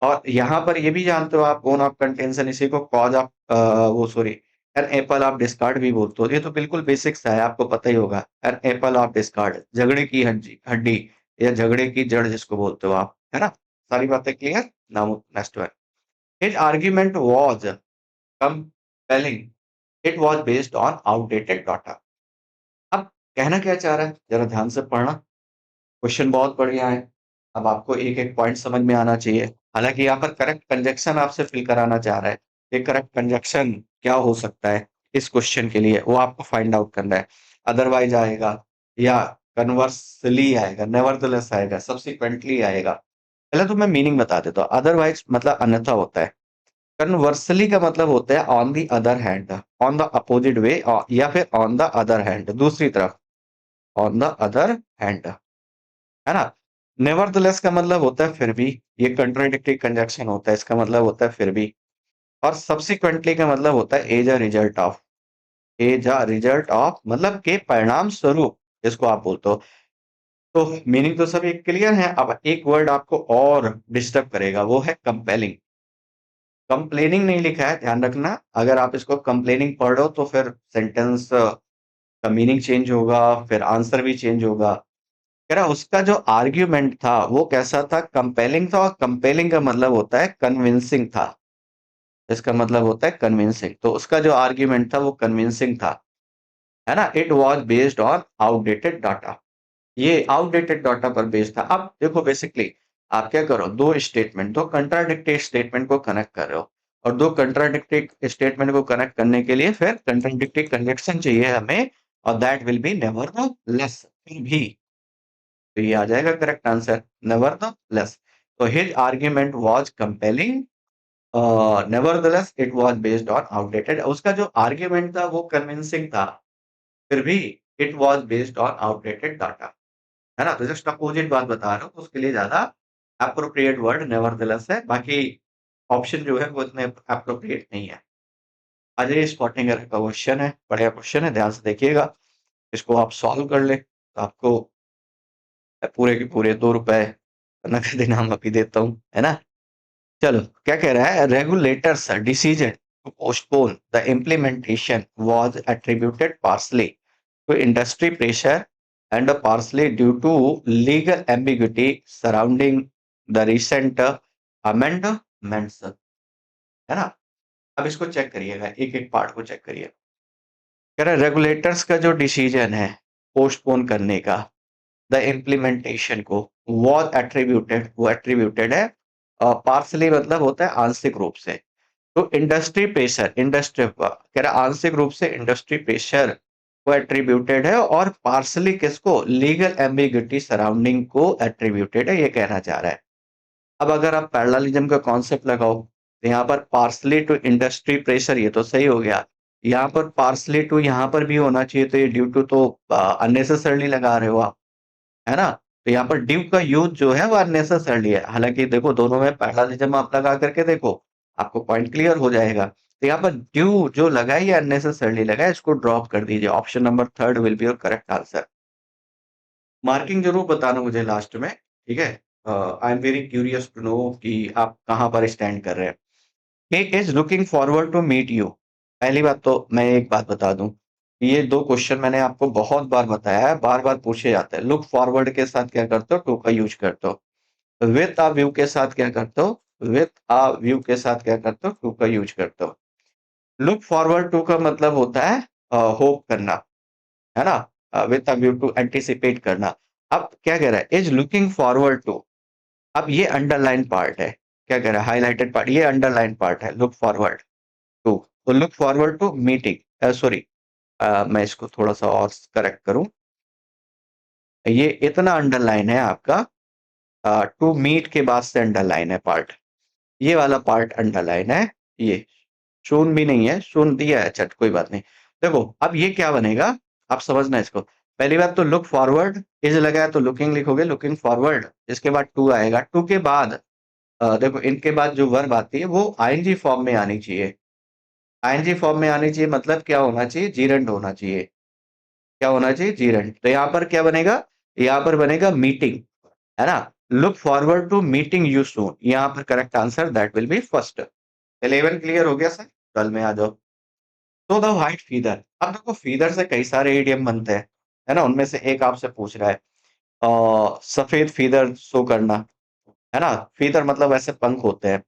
और यहाँ पर ये भी जानते हो आप, बोन ऑफ कंटेंशन इसी को कॉज ऑफ, वो sorry, an apple of discord भी बोलते हो। ये तो बिल्कुल बेसिक्स है, आपको पता ही होगा। एन एप्पल ऑफ डिस्कार्ड, झगड़े की हड्डी हड्डी, या झगड़े की जड़ जिसको बोलते हो आप, है ना। सारी बातें clear. Now next one, his argument was compelling, it was based on outdated data। अब कहना क्या चाह रहा है, जरा ध्यान से पढ़ना। क्वेश्चन बहुत बढ़िया है। अब आपको एक एक पॉइंट समझ में आना चाहिए। हालांकि यहाँ पर करेक्ट कंजक्शन आपसे फिल कराना चाह रहा है। ये करेक्ट कंजक्शन क्या हो सकता है इस क्वेश्चन के लिए, वो आपको फाइंड आउट करना है। अदरवाइज आएगा, या कन्वर्सली आएगा, नेवरदलेस आएगा, सब्सिक्वेंटली आएगा। पहले तो मैं मीनिंग बता देता हूँ। अदरवाइज मतलब अन्यथा होता है। कन्वर्सली का मतलब होता है on the other hand, on the opposite way, या फिर ऑन द अदर हैंड, दूसरी तरफ, ऑन द अदर हैंड, है ना। नेवरदलेस का मतलब होता है फिर भी, ये कंट्राडिक्टरी कंजक्शन होता है, इसका मतलब होता है फिर भी। और सब्सिक्वेंटली का मतलब होता है as a result of, as a result of मतलब के परिणाम स्वरूप, जिसको आप बोलते हो। तो मीनिंग तो सभी क्लियर है। अब एक वर्ड आपको और डिस्टर्ब करेगा, वो है कंपेलिंग। कंप्लेनिंग नहीं लिखा है, ध्यान रखना। अगर आप इसको कंप्लेनिंग पढ़ो तो फिर सेंटेंस का मीनिंग चेंज होगा, फिर आंसर भी चेंज होगा। कह रहा उसका जो आर्ग्यूमेंट था वो कैसा था, कंपेलिंग था। और कंपेलिंग का मतलब होता है कन्विंसिंग था, इसका मतलब होता है कन्विंसिंग। तो उसका जो आर्ग्यूमेंट था वो कन्विंसिंग था, है ना। It was based on outdated data, ये आउटडेटेड डाटा पर बेस्ड था। अब देखो बेसिकली आप क्या करो, दो स्टेटमेंट, दो कंट्राडिक्टरी स्टेटमेंट को कनेक्ट कर रहे हो, और दो कंट्राडिक्टरी स्टेटमेंट को कनेक्ट करने के लिए फिर कंट्राडिक्टरी कंजक्शन चाहिए हमें, और दैट विल बी नेवरदलेस, फिर भी। तो ये आ जाएगा करेक्ट आंसर, नेवरदलेस। तो his argument was compelling, nevertheless it was based on outdated. उसका जो आर्ग्यूमेंट था वो कन्विंसिंग था, फिर भी it was based on outdated data, है ना। तो जस्ट अपोजिट बात बता रहा हूँ, तो उसके लिए ज्यादा अप्रोप्रिएट वर्ड नेवरदलेस है। बाकी ऑप्शन जो है वो इतने अप्रोप्रिएट नहीं है। अजय स्पॉटिंगर का क्वेश्चन है, बढ़िया क्वेश्चन है, ध्यान से देखिएगा। इसको आप सॉल्व कर ले तो आपको पूरे के पूरे 2 रुपए नगद इनाम अभी देता हूँ, है ना। चलो क्या कह रहा है, regulators decision to postpone the implementation was attributed partly to industry pressure and partially due to legal ambiguity surrounding the recent amendments, है ना। अब इसको चेक करिएगा, एक एक पार्ट को चेक करिए। कह रहा है रेगुलेटर्स का जो डिसीजन है पोस्टपोन करने का द इम्प्लीमेंटेशन को, वो एट्रीब्यूटेड है, पार्सली मतलब होता है आंशिक रूप से, तो इंडस्ट्री प्रेशर, इंडस्ट्री कह रहा आंशिक रूप से इंडस्ट्री प्रेशर को एट्रीब्यूटेड है, और पार्सली किसको, लीगल एम्बिग्यूटी सराउंडिंग को एट्रीब्यूटेड है, ये कहना चाह रहा है। अब अगर आप पैरेललिज्म का कॉन्सेप्ट लगाओ, तो यहाँ पर पार्सली टू इंडस्ट्री प्रेशर, ये तो सही हो गया। यहाँ पर पार्सली टू यहाँ पर भी होना चाहिए, तो ये ड्यू टू तो अननेसेसरली लगा रहे हो आप, है ना। तो यहाँ पर ड्यू का यूज जो है वो अननेसेसरली है। हालांकि देखो दोनों में पैरेललिज्म आप लगा करके देखो, आपको पॉइंट क्लियर हो जाएगा। तो यहाँ पर ड्यू जो लगा है ये अननेसेसरली लगा है, इसको ड्रॉप कर दीजिए। Option number third will be your correct answer. Marking जरूर बताना मुझे लास्ट में, ठीक है। I am very curious to know कि आप कहाँ पर स्टैंड कर रहे हैं। He is looking forward to meet you. पहली बात तो मैं एक बात बता दूं, ये दो क्वेश्चन मैंने आपको बहुत बार बताया है, बार बार पूछे जाते हैं। लुक फॉरवर्ड के साथ क्या करते हो, टू का यूज करते हो। विथ अ व्यू के साथ क्या करते हो, विथ अ व्यू के साथ क्या करते हो, टू का यूज करते हो। लुक फॉरवर्ड टू का मतलब होता है होप करना, है ना। With a view to anticipate करना। अब क्या कह रहा है, इज लुकिंग फॉरवर्ड टू। अब ये अंडरलाइन पार्ट है, क्या कह रहा है, हाईलाइटेड पार्ट, ये अंडरलाइन पार्ट है, लुक फॉरवर्ड टू। तो look forward to meeting, sorry, मैं इसको थोड़ा सा और करेक्ट करूं। ये इतना अंडरलाइन है आपका, टू मीट के बाद से अंडरलाइन है पार्ट, ये वाला पार्ट अंडरलाइन है। ये शून भी नहीं है, शून दिया है, चट कोई बात नहीं। देखो अब ये क्या बनेगा, आप समझना इसको। पहली बात तो लुक फॉरवर्ड, इज लगा है तो लुकिंग लिखोगे, लुकिंग फॉरवर्ड, इसके बाद टू आएगा, टू के बाद देखो इनके बाद जो वर्ब आती है वो आईएनजी फॉर्म में आनी चाहिए। आईएनजी फॉर्म में आनी चाहिए मतलब क्या होना चाहिए? जीरंड होना चाहिए। क्या होना चाहिए? जीरंड। तो यहाँ पर क्या बनेगा? यहाँ पर बनेगा मीटिंग, है ना? Look forward to meeting you soon. यहाँ पर correct answer that will be first. 11 clear हो गया सर? 12 में आ जाओ। तो द व्हाइट फीदर। अब देखो फीदर से कई सारे इडियम बनते हैं, है ना? उनमें से एक आपसे पूछ रहा है सफेद फीदर शो करना, है ना? फीदर मतलब ऐसे पंख होते हैं।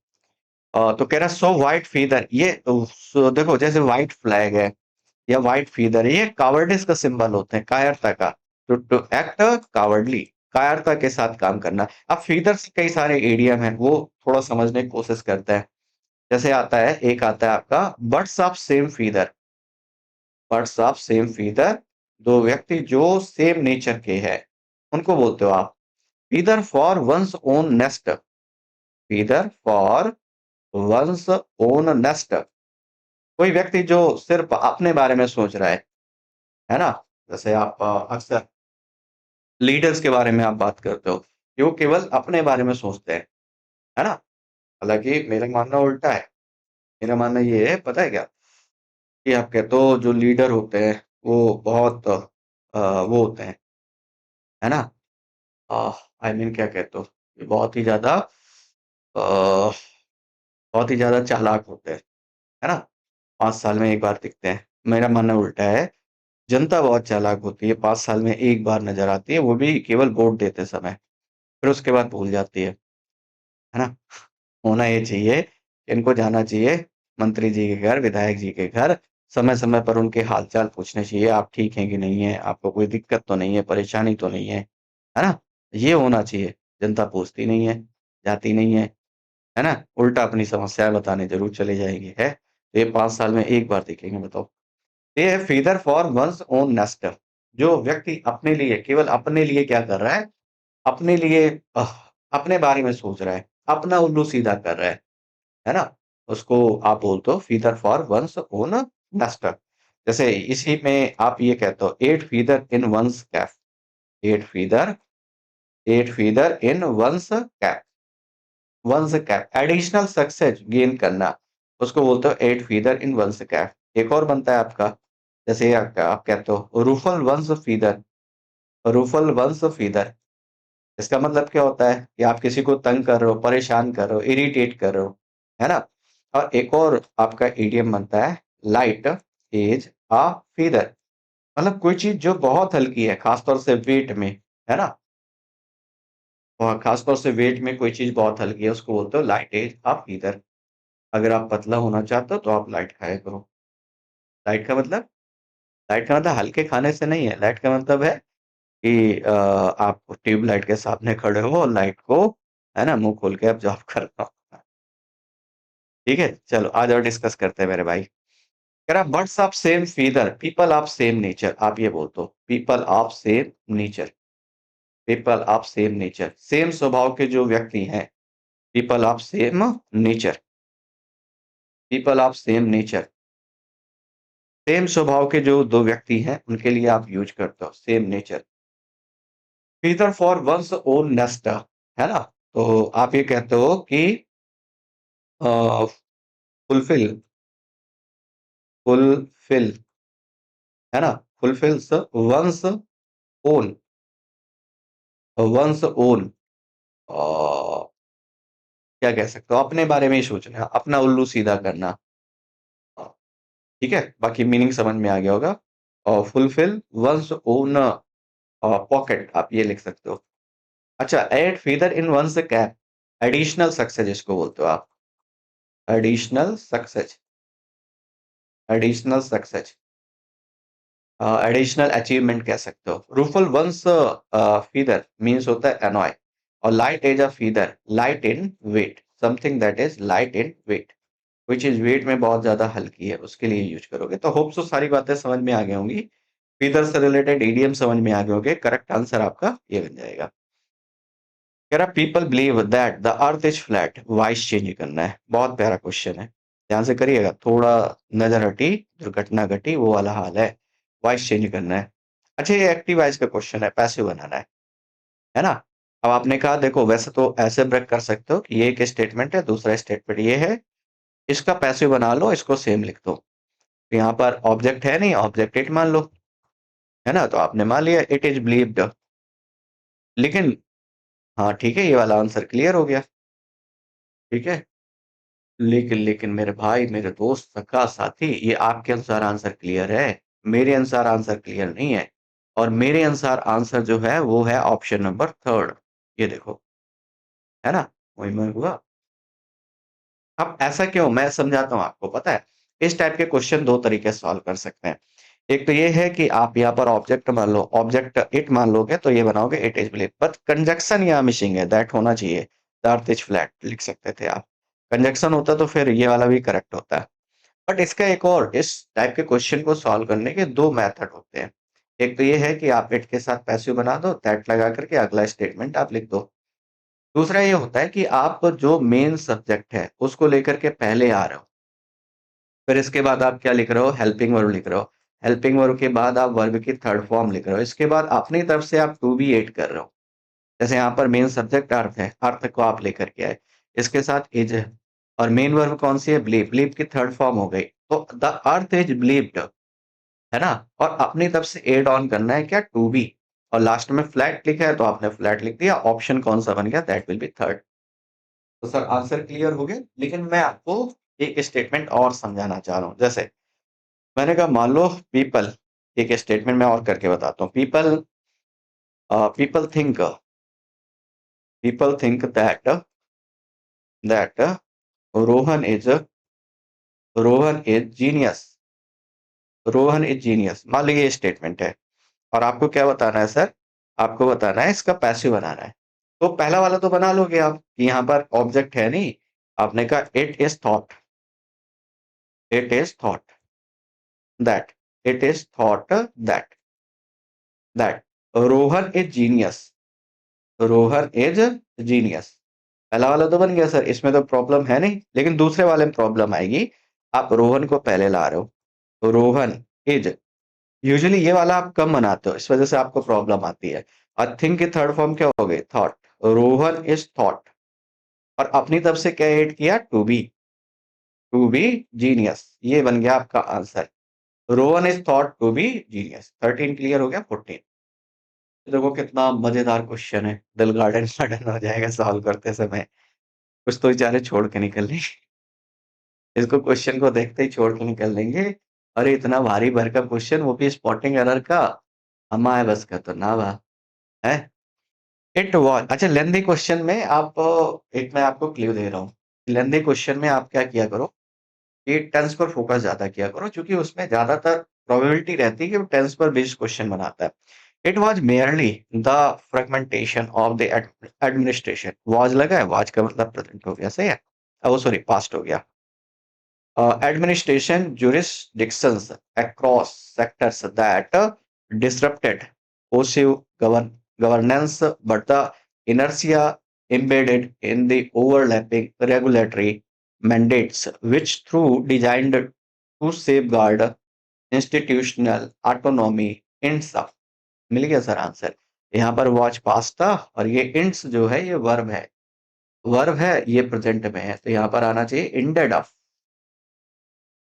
तो कह रहा है सो व्हाइट फीदर, ये देखो जैसे व्हाइट फ्लैग है या व्हाइट फीदर है, ये कावर्डिस का सिंबल होते हैं, कायरता का। टू एक्ट कावर्डली, कायरता के साथ काम करना। अब फीदर से कई सारे एडियम हैं, वो थोड़ा समझने की कोशिश करते हैं। जैसे आता है, एक आता है आपका birds of same feather. Birds of same feather, दो व्यक्ति जो सेम नेचर के हैं, उनको बोलते हो आप feather for one's own nest. Feather for one's own nest, कोई व्यक्ति जो सिर्फ अपने बारे में सोच रहा है ना? जैसे आप अक्सर लीडर्स के बारे में आप बात करते हो कि वो केवल अपने बारे में सोचते हैं, है ना? हालांकि मेरा मानना उल्टा है। मेरा मानना ये है, पता है क्या? कि आप कहते हो जो लीडर होते हैं वो बहुत वो होते हैं, है ना? आई मीन क्या कहते हो, ये बहुत ही ज्यादा बहुत ही ज्यादा चालाक होते हैं, है ना? 5 साल में एक बार दिखते हैं। मेरा मानना उल्टा है, जनता बहुत चालाक होती है, 5 साल में एक बार नजर आती है, वो भी केवल वोट देते समय, फिर उसके बाद भूल जाती है ना? होना ये चाहिए, इनको जाना चाहिए मंत्री जी के घर, विधायक जी के घर, समय समय पर उनके हालचाल पूछने चाहिए, आप ठीक हैं कि नहीं है, आपको कोई दिक्कत तो नहीं है, परेशानी तो नहीं है ना? ये होना चाहिए। जनता पूछती नहीं है, जाती नहीं है ना? उल्टा अपनी समस्याएं बताने जरूर चले जाएंगे, है तो ये 5 साल में एक बार दिखेंगे, बताओ। ये है feather for one's own Nestor, जो व्यक्ति अपने लिए, केवल अपने लिए क्या कर रहा है? अपने लिए अपने बारे में सोच रहा है, अपना उल्लू सीधा कर रहा है ना? उसको आप बोलते हो feather for one's own nest. जैसे इसी में आप ये कहते हो a feather in one's cap. A feather, a feather in one's cap. One's cap additional success gain करना, उसको बोलते हो a feather in one's cap. एक और बनता है आपका, जैसे आप कहते हो ruffle one's feather. Ruffle one's feather, इसका मतलब क्या होता है कि आप किसी को तंग कर रहे हो, परेशान कर रहे हो, इरिटेट कर रहे हो, है ना? और एक और आपका इडियम बनता है लाइट एज अ फीदर, मतलब कोई चीज जो बहुत हल्की है, खासतौर से वेट में, है ना? और खासतौर से वेट में कोई चीज बहुत हल्की है, उसको बोलते हो लाइट एज अ फीदर। अगर आप पतला होना चाहते हो तो आप लाइट खाया करो। लाइट का मतलब, लाइट का मतलब हल्के खाने से नहीं है। लाइट का मतलब है कि आप ट्यूबलाइट के सामने खड़े हो और लाइट को, है ना, मुंह खोल के आप जॉब कर रहे हो। ठीक है, चलो आ जाओ, डिस्कस करते हैं मेरे भाई। कह रहा birds of same feather, people of same nature. आप ये बोल दो people of same nature. People of same nature, same स्वभाव के जो व्यक्ति हैं, people of same nature. People of same nature, same स्वभाव के जो दो व्यक्ति हैं उनके लिए आप यूज करते हो same nature. Feather for one's own nest, है ना? तो आप ये कहते हो कि फुलफिल, फुलफिल, है ना? Fulfils one's own, one's own, क्या कह सकते हो, अपने बारे में ही सोचना, अपना उल्लू सीधा करना। ठीक है, बाकी मीनिंग समझ में आ गया होगा। और फुलफिल वंस ओन पॉकेट, आप ये लिख सकते हो। अच्छा, add feather in once cap, additional success इसको बोलते हो आप। Additional success, additional success, additional achievement कह सकते हो। रूफल वंस फीदर मीन्स होता है एनॉय, और light as a feather, light in weight, something that is light in weight, कोई चीज वेट में बहुत ज्यादा हल्की है, उसके लिए यूज करोगे। तो होप सो सारी बातें समझ में आ गई होंगी, फीदर से रिलेटेड इडियम समझ में आ गए होंगे। करेक्ट आंसर आपका ये बन जाएगा। कह रहा people believe that the earth is flat, voice change करना है। बहुत प्यारा क्वेश्चन है, ध्यान से करिएगा। थोड़ा नजर हटी, दुर्घटना घटी, वो वाला हाल है। वॉइस चेंज करना है। अच्छा, ये एक्टिव वॉइस का क्वेश्चन है, पैसिव बनाना है ना? अब आपने कहा देखो वैसे तो ऐसे ब्रेक कर सकते हो कि ये एक स्टेटमेंट है, दूसरा स्टेटमेंट ये है, इसका पैसिव बना लो, इसको सेम लिख दो। तो यहाँ पर ऑब्जेक्ट है नहीं, ऑब्जेक्ट इट मान लो, है ना? तो आपने मान लिया इट इज बिलीव्ड। लेकिन हाँ ठीक है, ये वाला आंसर क्लियर हो गया, ठीक है। लेकिन लेकिन मेरे भाई, मेरे दोस्त, सखा, साथी, ये आपके अनुसार आंसर क्लियर है, मेरे अनुसार आंसर क्लियर नहीं है। और मेरे अनुसार आंसर जो है वो है ऑप्शन नंबर थर्ड। ये देखो, है ना? वही में हुआ। अब ऐसा क्यों, मैं समझाता हूँ आपको। पता है, इस टाइप के क्वेश्चन दो तरीके से सॉल्व कर सकते हैं। एक तो ये है कि आप यहाँ पर ऑब्जेक्ट मान लो, ऑब्जेक्ट इट मान लोगे तो ये बनाओगे it is believe, but conjunction यहाँ मिसिंग है, दैट होना चाहिए। द अर्थ इज फ्लैट लिख सकते थे आप। कंजक्शन होता तो फिर ये वाला भी करेक्ट होता है। बट इसका एक और, इस टाइप के क्वेश्चन को सॉल्व करने के दो मेथड होते हैं। एक तो ये है कि आप इट के साथ पैसिव बना दो, दैट लगा करके अगला स्टेटमेंट आप लिख दो। दूसरा ये होता है कि आप जो मेन सब्जेक्ट है उसको लेकर के पहले आ रहे हो, फिर इसके बाद आप क्या लिख रहे हो, हेल्पिंग वर्ब लिख रहे हो। हेल्पिंग वर्ब के बाद आप वर्ब की थर्ड फॉर्म लिख रहे हो, इसके बाद अपनी तरफ से आप टू बी एड कर रहे हो। जैसे यहाँ पर मेन सब्जेक्ट अर्थ है, अर्थ को आप लेकर के आए, इसके साथ इज है, और मेन वर्ब कौन सी है, बिलीव, बिलीव की थर्ड फॉर्म हो गई, तो द अर्थ इज बिलीव्ड, है ना? और अपनी तरफ से एड ऑन करना है क्या, टू बी, और लास्ट में फ्लैट लिखा है तो आपने फ्लैट लिख दिया, ऑप्शन कौन सा बन गया, दैट विल बी थर्ड। तो सर आंसर क्लियर हो गया, लेकिन मैं आपको एक स्टेटमेंट और समझाना चाह रहा हूँ। जैसे मैंने कहा मान लो पीपल, एक स्टेटमेंट मैं और करके बताता हूँ। People people think, people think that Rohan is, Rohan is genius, Rohan is genius, मान लीजिए ये स्टेटमेंट है। और आपको क्या बताना है सर, आपको बताना है इसका पैसिव बनाना है। तो पहला वाला तो बना लोगे आप कि यहाँ पर ऑब्जेक्ट है नहीं, आपने कहा it is thought, it is thought that, it is thought that Rohan is genius, Rohan is genius. पहला वाला तो बन गया सर, इसमें तो प्रॉब्लम है नहीं, लेकिन दूसरे वाले में प्रॉब्लम आएगी। आप रोहन को पहले ला रहे हो, तो रोहन इज, यूजुअली ये वाला आप कम बनाते हो, इस वजह से आपको प्रॉब्लम आती है। और थिंक की थर्ड फॉर्म क्या हो गई, थॉट, रोहन इज थॉट, और अपनी तरफ से क्या ऐड किया, टू बी जीनियस, ये बन गया आपका answer. Rohan is thought to be genius. 13 clear हो गया। 14 देखो कितना मजेदार क्वेश्चन है, दिल गार्डन गार्डन हो जाएगा सॉल्व करते समय। कुछ तो बेचारे छोड़ के निकल लेंगे, इसको क्वेश्चन को देखते ही छोड़ के निकल लेंगे। अरे इतना भारी भरकम क्वेश्चन, वो भी स्पॉटिंग एरर का, हमारे बस का तो ना बा है। इट वॉज, अच्छा लेंदी क्वेश्चन में आप, एक मैं आपको क्लू दे रहा हूँ। लेंदी क्वेश्चन में आप क्या किया करो कि टेंस पर फोकस ज्यादा किया करो, क्योंकि उसमें ज्यादातर प्रोबेबिलिटी रहती है कि वो टेंस पर बेस्ड क्वेश्चन बनाता है। It was merely the fragmentation of the administration, was लगा है, वॉज का मतलब प्रेजेंट हो गया, सही है। वो सॉरी पास्ट हो गया। Administration jurisdictions across sectors that disrupted passive governance, but the inertia embedded in the overlapping regulatory mandates, which through designed to safeguard institutional autonomy, ends up। मिल गया सर आंसर। यहाँ पर वॉच पास था, और ये इंट्स जो है ये वर्ब है, वर्ब है, ये प्रेजेंट में है, तो यहाँ पर आना चाहिए इंडेड ऑफ,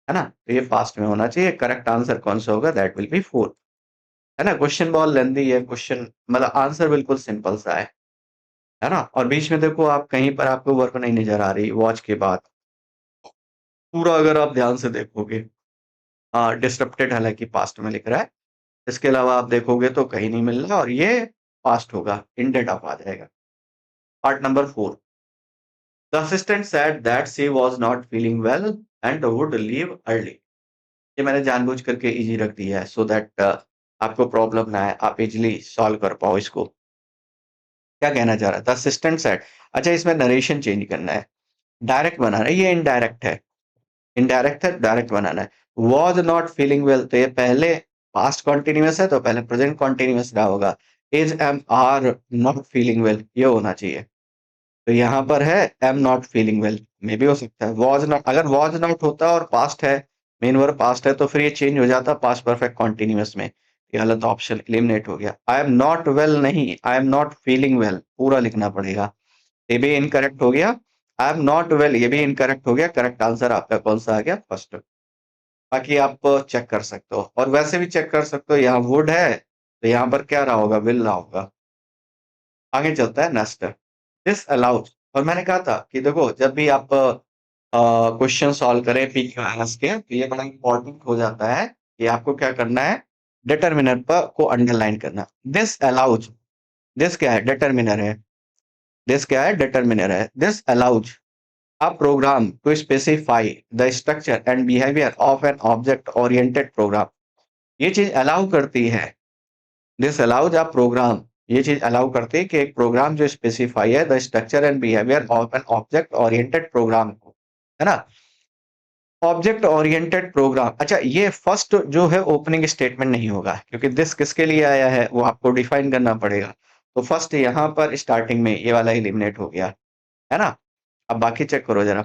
है ना? तो ये पास्ट में होना चाहिए। करेक्ट आंसर कौन सा होगा, दैट विल बी फोर, है ना? क्वेश्चन बहुत लेंदी है, क्वेश्चन मतलब आंसर बिल्कुल सिंपल सा है ना? और बीच में देखो आप कहीं पर आपको वर्क नहीं नजर आ रही, वॉच के बाद पूरा अगर आप ध्यान से देखोगे, हाँ डिस्टरप्टेड हालांकि पास्ट में लिख रहा है, इसके अलावा आप देखोगे तो कहीं नहीं मिल रहा, और ये पास्ट होगा, इंडेड ऑफ आ जाएगा। Part number 4, the assistant said that she was not feeling well and would leave early. ये मैंने जानबूझ करके इजी रख दिया है, सो दैट आपको प्रॉब्लम ना आए, आप इजीली सॉल्व कर पाओ इसको। क्या कहना चाह रहा था, असिस्टेंट सेड, अच्छा इसमें नरेशन चेंज करना है, डायरेक्ट बनाना है, ये इनडायरेक्ट है, इनडायरेक्ट है, डायरेक्ट बनाना है। वॉज नॉट फीलिंग वेल, तो ये पहले पास्ट कॉन्टिन्यूस है तो पहले प्रेजेंट कॉन्टिन्यूस रहा होगा। Is am are not feeling well, ये होना चाहिए। तो यहाँ पर है एम नॉट फीलिंग वेल, मे भी हो सकता है वॉज नॉट, अगर वॉज नॉट होता और पास्ट है, मेन वर्ब पास्ट है, तो फिर ये चेंज हो जाता पास्ट परफेक्ट कॉन्टिन्यूअस में। ये वाला तो ऑप्शन एलिमिनेट हो गया। आई एम नॉट वेल नहीं, I am not feeling well पूरा लिखना पड़ेगा। ये भी इनकरेक्ट हो गया। आई एम नॉट वेल ये भी इनकरेक्ट हो गया। करेक्ट आंसर आपका कौन सा आ गया? फर्स्ट। बाकी आप चेक कर सकते हो, और वैसे भी चेक कर सकते हो। यहाँ वुड है तो यहाँ पर क्या रहा होगा? विल रहा होगा। आगे चलता है नेक्स्ट। दिस अलाउज, और मैंने कहा था कि देखो जब भी आप क्वेश्चन सॉल्व करें PQRS के, तो ये बड़ा इंपॉर्टेंट हो जाता है कि आपको क्या करना है, डिटर्मिनर पर को अंडरलाइन करना। दिस अलाउज, दिस क्या है? डिटर्मिनर है। दिस क्या है? डिटर्मिनर है। This allows a program to specify the structure and behavior of an object oriented program। ये चीज अलाउ करती है। दिस अलाउज अ प्रोग्राम, ये चीज अलाउ करती है कि एक प्रोग्राम जो स्पेसिफाई है the structure and behaviour of an object oriented program को, है ना। ऑब्जेक्ट ओरिएंटेड प्रोग्राम, अच्छा ये फर्स्ट जो है ओपनिंग स्टेटमेंट नहीं होगा, क्योंकि दिस किसके लिए आया है वो आपको डिफाइन करना पड़ेगा। तो फर्स्ट यहाँ पर स्टार्टिंग में ये वाला एलिमिनेट हो गया, है ना। अब बाकी चेक करो जरा।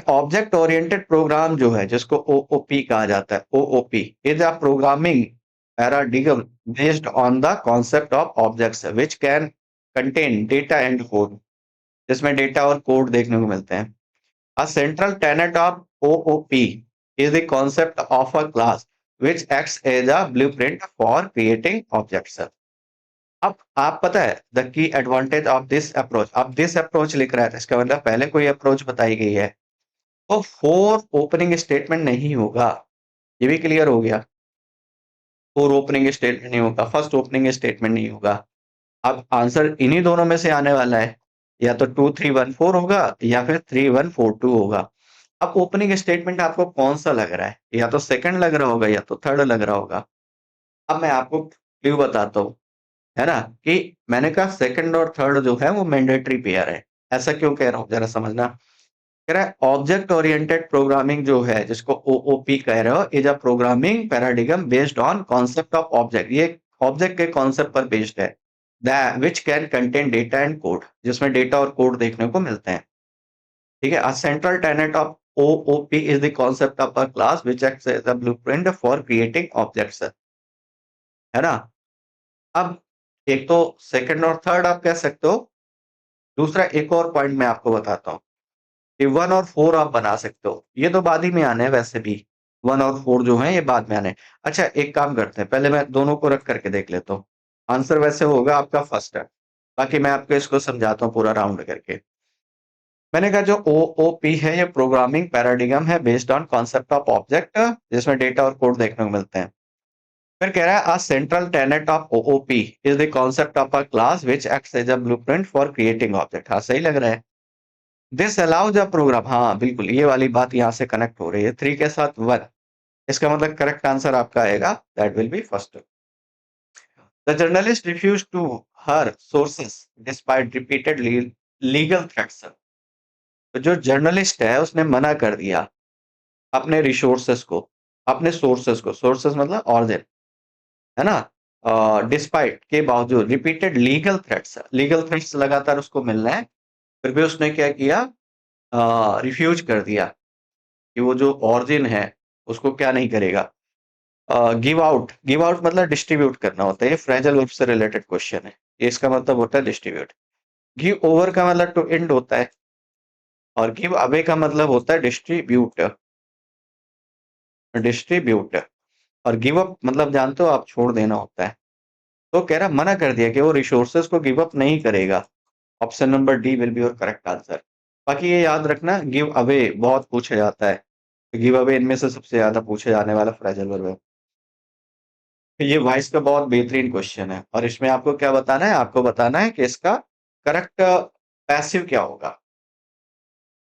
ऑब्जेक्ट ओरिएंटेड प्रोग्राम जो है, जिसको OOP कहा जाता है, OOP is a programming paradigm based on the concept of objects which can contain data and code, जिसमें डेटा और कोड देखने को मिलते हैं। A central tenet of OOP is the concept of a class which acts as a blueprint for creating objects. अब आप पता है the key advantage of this approach, अब दिस अप्रोच लिख रहा है, इसका मतलब पहले कोई अप्रोच बताई गई है, तो फोर ओपनिंग स्टेटमेंट नहीं होगा। ये भी क्लियर हो गया। फोर ओपनिंग स्टेटमेंट नहीं होगा, फर्स्ट ओपनिंग स्टेटमेंट नहीं होगा। अब आंसर इन्हीं दोनों में से आने वाला है, या तो 2314 होगा या फिर 3142 होगा। अब ओपनिंग स्टेटमेंट आपको कौन सा लग रहा है? या तो सेकंड लग रहा होगा या तो थर्ड लग रहा होगा। अब मैं आपको क्यों बताता हूँ, है ना, कि मैंने कहा सेकंड और थर्ड जो है वो मैंडेटरी पेयर है। ऐसा क्यों कह रहा हूँ जरा समझना। कह रहा है ऑब्जेक्ट ओरिएंटेड प्रोग्रामिंग जो है, जिसको OOP कह रहे हो, is a programming paradigm based on concept of object. ये ऑब्जेक्ट के कॉन्सेप्ट पर बेस्ड है, that which can contain data and code, जिसमें डेटा और कोड देखने को मिलते हैं। ठीक है। A central tenet of OOP is the concept of a class which acts as a blueprint for creating objects, है ना। अब एक तो सेकंड और थर्ड आप कह सकते हो। दूसरा एक और पॉइंट मैं आपको बताता हूँ कि 1 और 4 आप बना सकते हो। ये तो बाद ही में आने हैं वैसे भी, 1 और 4 जो हैं ये बाद में आने हैं। अच्छा एक काम करते हैं, पहले मैं दोनों को रख करके देख लेता हूँ। आंसर वैसे होगा आपका फर्स्ट है, बाकी मैं आपको इसको समझाता हूँ पूरा राउंड करके। मैंने कहा जो OOP है ये प्रोग्रामिंग पैराडिगम है based on concept of object, जिसमें डेटा और कोड देखने को मिलते हैं। फिर कह रहा है a central tenet of OOP is the concept of a class which acts as a blueprint for creating object. हाँ सही लग रहा है। दिस अलाउज अ प्रोग्राम, हाँ बिल्कुल ये वाली बात यहाँ से कनेक्ट हो रही है, 3 के साथ 1। इसका मतलब करेक्ट आंसर आपका आएगा, that will be first. The journalist refuse to her sources despite repeated legal threats. तो जो जर्नलिस्ट है उसने मना कर दिया अपने रिसोर्सेस को, अपने सोर्सेस को, सोर्सेस मतलब ऑरिजिन, है ना। डिस्पाइट के बावजूद, repeated legal threats, legal threats लगातार उसको मिल रहे हैं, फिर भी उसने क्या किया, रिफ्यूज कर दिया कि वो जो ऑरिजिन है उसको क्या नहीं करेगा, गिव आउट। गिव आउट मतलब डिस्ट्रीब्यूट करना होता है, ये फ्रेजल वर्ब से रिलेटेड क्वेश्चन है, ये इसका मतलब होता है डिस्ट्रीब्यूट। गिव ओवर का मतलब टू एंड होता है, और गिव अवे का मतलब होता है डिस्ट्रीब्यूट, डिस्ट्रीब्यूट। और गिव अप मतलब जानते हो आप, छोड़ देना होता है। तो कह रहा मना कर दिया कि वो रिसोर्सेज को गिव अप नहीं करेगा। Option number D will be your correct answer. बाकी ये याद रखना, गिव अवे बहुत पूछा जाता है, गिव अवे इनमें से सबसे ज्यादा पूछे जाने वाला फ्रेजल वर्ब है। ये वॉइस का बहुत बेहतरीन क्वेश्चन है, और इसमें आपको क्या बताना है, आपको बताना है कि इसका करेक्ट पैसिव क्या होगा,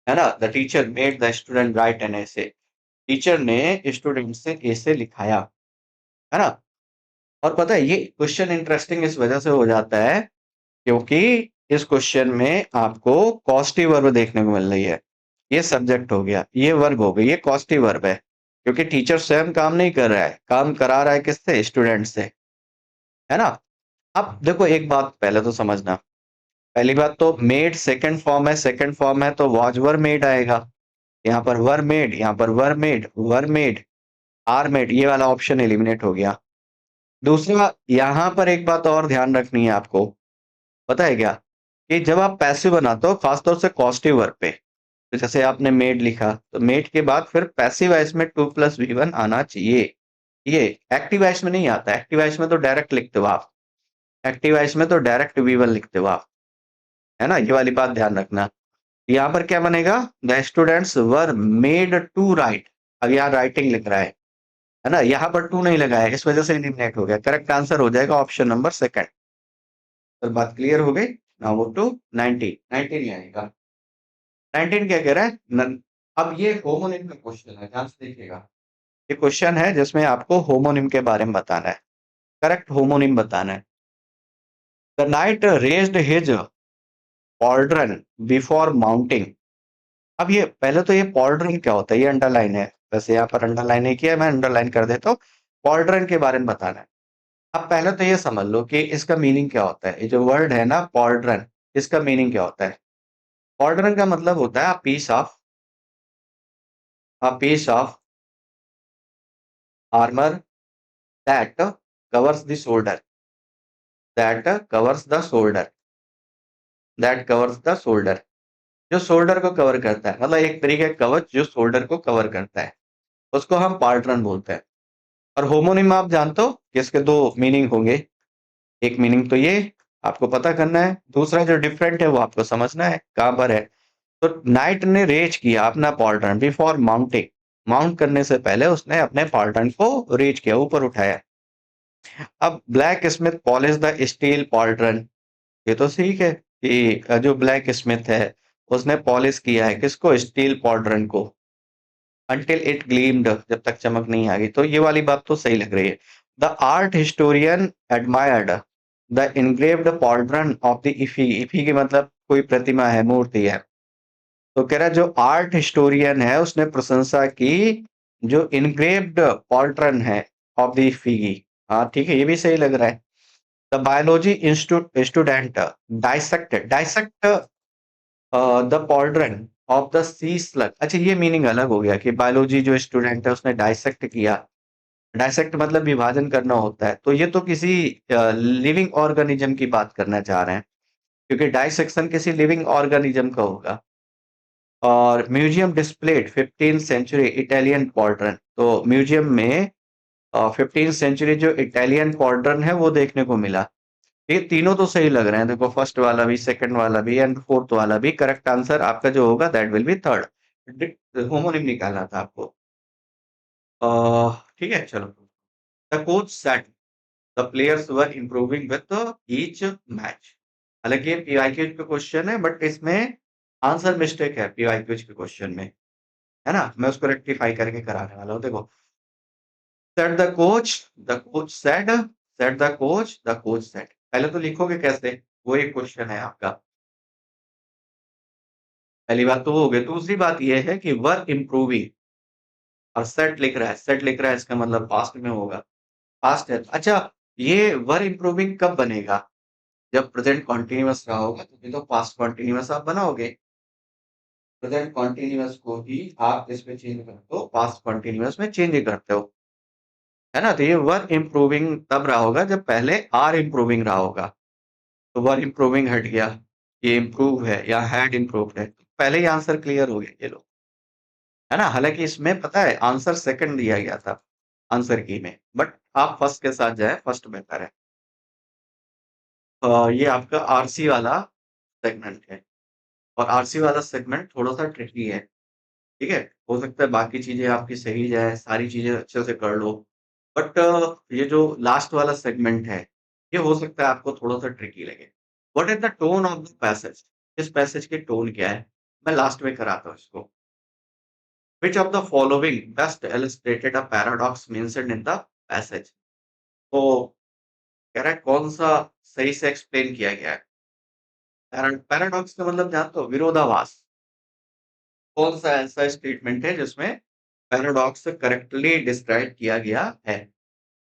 है ना। The teacher made the student write an essay, teacher ने स्टूडेंट से ऐसे लिखाया, है ना। और पता है ये क्वेश्चन इंटरेस्टिंग इस वजह से हो जाता है क्योंकि इस क्वेश्चन में आपको कॉस्टिव वर्ब देखने को मिल रही है। ये सब्जेक्ट हो गया, ये वर्ब हो गई, ये कॉस्टिव वर्ब है, क्योंकि टीचर स्वयं काम नहीं कर रहा है, काम करा रहा है किससे, स्टूडेंट से, है ना। अब देखो एक बात पहले तो समझना, पहली बात तो मेड सेकंड फॉर्म है, सेकंड फॉर्म है तो वॉज वर मेड आएगा। यहाँ पर वर मेड, यहाँ पर were made, were made, are made, ये वाला ऑप्शन एलिमिनेट हो गया। दूसरा यहाँ पर एक बात और ध्यान रखनी है आपको, पता है क्या? कि जब आप पैसिव बनाते हो खासतौर से कॉस्टिव वर्ब पे, तो जैसे आपने मेड लिखा, तो मेड के बाद फिर पैसिव वॉइस में 2 प्लस V1 आना चाहिए। ये एक्टिव वॉइस में नहीं आता, एक्टिव वॉइस में तो डायरेक्ट लिखते हो आप, एक्टिव वॉइस में तो डायरेक्ट V1 लिखते हो आप, है ना? ये वाली बात ध्यान रखना। यहाँ पर क्या बनेगा? The students were made to write. अब यहाँ राइटिंग लिख रहा है ना? यहाँ पर टू नहीं लगा है, इस वजह से एलिमिनेट हो गया। करेक्ट आंसर हो जाएगा ऑप्शन नंबर सेकंड। तो बात क्लियर हो गई। Now move to 19। 19 ही आएगा। 19 क्या कह रहा है? अब ये होमोनिम का क्वेश्चन है, ध्यान से देखिएगा। ये क्वेश्चन है जिसमें आपको होमोनिम के बारे में बताना है, करेक्ट होमोनिम बताना है। The knight raised his pauldron before mounting. अब ये पहले तो ये पॉल्ड्रन क्या होता है, ये अंडरलाइन है, वैसे यहाँ पर अंडरलाइन नहीं किया है, मैं अंडरलाइन कर देता हूँ। पॉल्ड्रन के बारे में बताना है। अब पहले तो ये समझ लो कि इसका मीनिंग क्या होता है। ये जो वर्ड है ना पॉल्ड्रन, इसका मीनिंग क्या होता है? पॉल्ड्रन का मतलब होता है a piece of armour that covers the shoulder, that covers the shoulder, that covers the shoulder. जो शोल्डर को कवर करता है, मतलब एक तरीके का कवच जो शोल्डर को कवर करता है, उसको हम पॉल्ड्रन बोलते हैं। और होमोनिम आप जानते हो कि इसके दो मीनिंग होंगे। एक मीनिंग तो ये आपको पता करना है, दूसरा जो डिफरेंट है वो आपको समझना है कहां पर है। तो नाइट ने रेज किया अपना पॉल्ट्रन बिफोर माउंटिंग, माउंट करने से पहले उसने अपने पॉल्ट्रन को रेज किया, ऊपर उठाया। अब blacksmith polish the steel pauldron, ये तो ठीक है कि जो ब्लैक स्मिथ है उसने पॉलिश किया है किसको? स्टील पॉल्ट्रन को। अंटिल इट ग्लीम्ड, जब तक चमक नहीं आ गई। तो ये वाली बात तो सही लग रही है। The art historian admired the engraved pauldron of the effigy. Effigy की मतलब कोई प्रतिमा है, मूर्ति है। तो कह रहा है जो आर्ट हिस्टोरियन है उसने प्रशंसा की जो इनग्रेव्ड पॉल्ट्रन है ऑफ द इफी की। हाँ ठीक है, ये भी सही लग रहा है। The biology student dissect the pauldron of the sea slug. अच्छा ये मीनिंग अलग हो गया कि बायोलॉजी जो स्टूडेंट है उसने डाइसेक्ट किया। डाइसेक्ट मतलब विभाजन करना होता है, तो ये तो किसी लिविंग ऑर्गेनिज्म की बात करना चाह रहे हैं, क्योंकि डाइसेक्शन किसी लिविंग ऑर्गेनिज्म का होगा। और museum displayed 15th century Italian pauldron, तो म्यूजियम में 15th सेंचुरी जो इटालियन पॉल्ड्रन है वो देखने को मिला। ये तीनों तो सही लग रहे हैं, देखो फर्स्ट वाला भी, सेकंड वाला भी एंड फोर्थ वाला भी। करेक्ट आंसर आपका जो होगा that will B third. Homonym निकालना था आपको। ठीक है चलो। The coach set the players were improving with each match. हालांकि ये पीवाईक्यूज पे क्वेश्चन है, बट इसमें आंसर मिस्टेक है पीवाईक्यूज के क्वेश्चन में, है ना? मैं उसको रेक्टिफाई करके कराने वाला हूँ। देखो, सेट द कोच सेट। पहले तो लिखोगे कैसे, वो एक क्वेश्चन है आपका। पहली बात तो वो हो गई। दूसरी बात ये है कि वर इम्प्रूविंग और सेट लिख रहा है, सेट लिख रहा है, इसका मतलब पास्ट में होगा, पास्ट है। अच्छा, ये वर इम्प्रूविंग कब बनेगा? जब प्रेजेंट कॉन्टिन्यूअस रहा होगा तभी तो पास्ट कॉन्टिन्यूअस आप बनाओगे। प्रेजेंट कॉन्टिन्यूअस को ही आप इसमें चेंज करते हो, पास्ट कॉन्टिन्यूअस में चेंज करते हो, है ना? तो ये वर इम्प्रूविंग तब रहा होगा जब पहले आर इम्प्रूविंग रहा होगा। तो वर इम्प्रूविंग हट गया, ये इम्प्रूव है या हैड इम्प्रूव्ड है, तो पहले ही आंसर क्लियर हो गया ये लो, है ना? हालांकि इसमें पता है आंसर सेकंड दिया गया था आंसर की में, बट आप फर्स्ट के साथ जाए, फर्स्ट बेहतर है। ये आपका आरसी वाला सेगमेंट है, और आरसी वाला सेगमेंट थोड़ा सा ट्रिकी है। ठीक है, हो सकता है बाकी चीजें आपकी सही जाए, सारी चीजें अच्छे से कर लो, बट ये जो लास्ट वाला सेगमेंट है ये हो सकता है आपको थोड़ा सा ट्रिकी लगे। What is the tone of the passage? इस पैसेज की टोन क्या है? मैं लास्ट में कराता हूँ इसको। Which of the following best illustrated a paradox mentioned in the passage? तो कह रहा है कौन सा सही से एक्सप्लेन किया गया है। पैराडॉक्स का मतलब जानते हो? विरोधाभास। कौन सा ऐसा स्टेटमेंट है जिसमें पैराडॉक्स करेक्टली डिस्क्राइब किया गया है?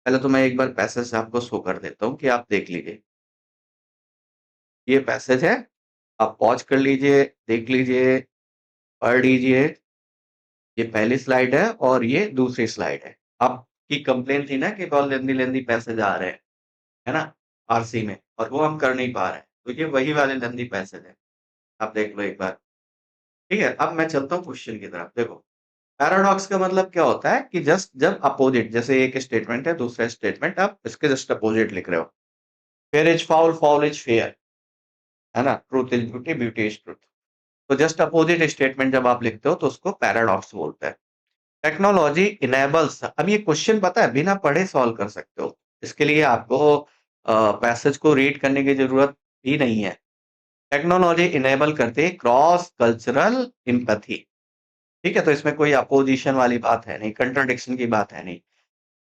पहले तो मैं एक बार पैसेज आपको शो कर देता हूँ कि आप देख लीजिए। ये पैसेज है, आप पॉज कर लीजिए, देख लीजिए, पढ़ लीजिए। ये पहली स्लाइड है और ये दूसरी स्लाइड है। आप की कंप्लेन थी ना कि बहुत लेंदी-लेंदी पैसे जा रहे हैं, है ना? आरसी में और वो हम कर नहीं पा रहे हैं। तो ये वही वाले लेंदी पैसे थे। आप देख लो एक बार, ठीक है? अब मैं चलता हूँ क्वेश्चन की तरफ। देखो, पैराडॉक्स का मतलब क्या होता है कि जस्ट जब अपोजिट जैसे एक स्टेटमेंट है, दूसरा स्टेटमेंट आप इसके जस्ट अपोजिट लिख रहे हो। Fair is foul, foul is fair, है ना? Truth is beauty, beauty is truth. तो जस्ट अपोजिट स्टेटमेंट जब आप लिखते हो तो उसको पैराडॉक्स बोलते हैं। टेक्नोलॉजी इनेबल्स अब ये क्वेश्चन पता है बिना पढ़े सॉल्व कर सकते हो। इसके लिए आपको पैसेज को रीड करने की ज़रूरत ही नहीं है। टेक्नोलॉजी इनेबल करती है क्रॉस कल्चरल एम्पैथी। ठीक है? तो इसमें कोई अपोजिशन वाली बात है नहीं, कंट्राडिक्शन की बात है नहीं।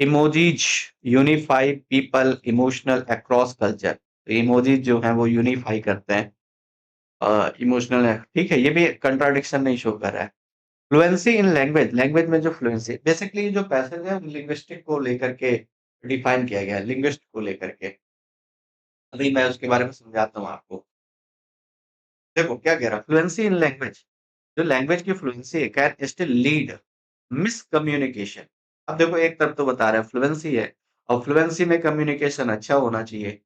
Emojis unify people emotional across culture. Emojis जो हैं वो यूनिफाई करते हैं इमोशनल है, ठीक है? ये भी कंट्राडिक्शन नहीं शो कर रहा है। फ्लुएंसी इन लैंग्वेज, लैंग्वेज में जो फ्लुएंसी बेसिकली जो पैसेज है लिंग्विस्टिक को लेकर के डिफाइन किया गया है, लिंग्विस्ट को लेकर के। अभी मैं उसके बारे में समझाता हूँ आपको। देखो क्या कह रहा है फ्लुएंसी इन लैंग्वेज, जो लैंग्वेज की फ्लुएंसी है कैन स्टिल लीड मिसकम्युनिकेशन। अब देखो एक तरफ तो बता रहा है फ्लुएंसी है और फ्लुएंसी में कम्युनिकेशन अच्छा होना चाहिए।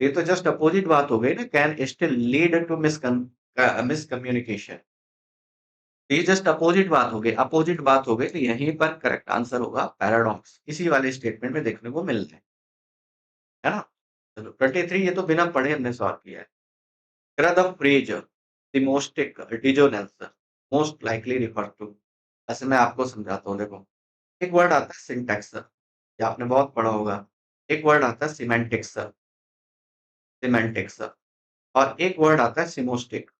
ये तो जस्ट अपोजिट बात हो गई ना can still lead to miscommunication. ये जस्ट अपोजिट बात हो गई अपोजिट बात हो गई तो यहीं पर करेक्ट आंसर होगा पैराडॉक्स इसी वाले स्टेटमेंट में देखने को मिल रहा है ना? चलो 23 ये तो बिना पढ़े हमने सॉल्व किया है। मेरा the phrase semiotic dissonance most likely refer to ऐसे मैं आपको समझाता हूँ देखो। एक वर्ड आता है सिंटैक्स ये आपने बहुत पढ़ा होगा। एक वर्ड आता है सिमेंटिक्स सिमेंटिक्स और एक वर्ड आता है सिमोस्टिक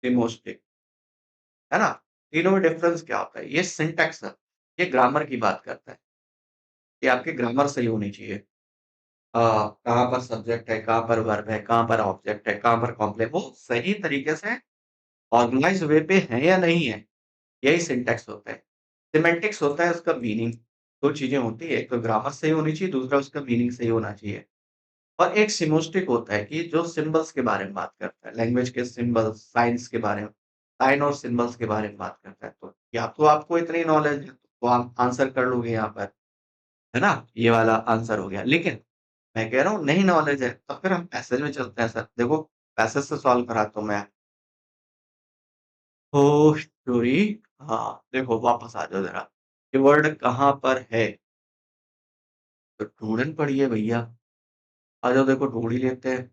सिमोस्टिक, है ना? तीनों में डिफरेंस क्या होता है? ये सिंटैक्स ये ग्रामर की बात करता है कि आपकी ग्रामर सही होनी चाहिए। कहाँ पर सब्जेक्ट है, कहाँ पर वर्ब है, कहाँ पर ऑब्जेक्ट है, कहाँ पर कॉम्प्लेक्स वो सही तरीके से ऑर्गेनाइज्ड वे पे है या नहीं है, यही सिंटैक्स होता है। सिमेंटिक्स होता है उसका मीनिंग, 2 चीज़ें होती है, एक तो ग्रामर सही होनी चाहिए, दूसरा उसका मीनिंग सही होना चाहिए। और एक सिमोस्टिक होता है कि जो सिंबल्स के बारे में बात करता है, लैंग्वेज के सिंबल्स, साइंस के बारे में, साइन और सिंबल्स के बारे में बात करता है। तो या तो आपको इतनी नॉलेज है, तो आप आंसर कर लोगे यहाँ पर, है ना? ये वाला आंसर हो गया। लेकिन मैं कह रहा हूँ नहीं नॉलेज है, तो फिर हम पैसेज में चलते हैं सर। देखो पैसेज से सॉल्व कराता हूँ मैं। ओह! स्टोरी हाँ, देखो वापस आ जाओ ज़रा। ये वर्ड कहाँ पर है? तो ढूँढन पड़ी है भैया। आ जाओ देखो ढूँढ ही लेते हैं।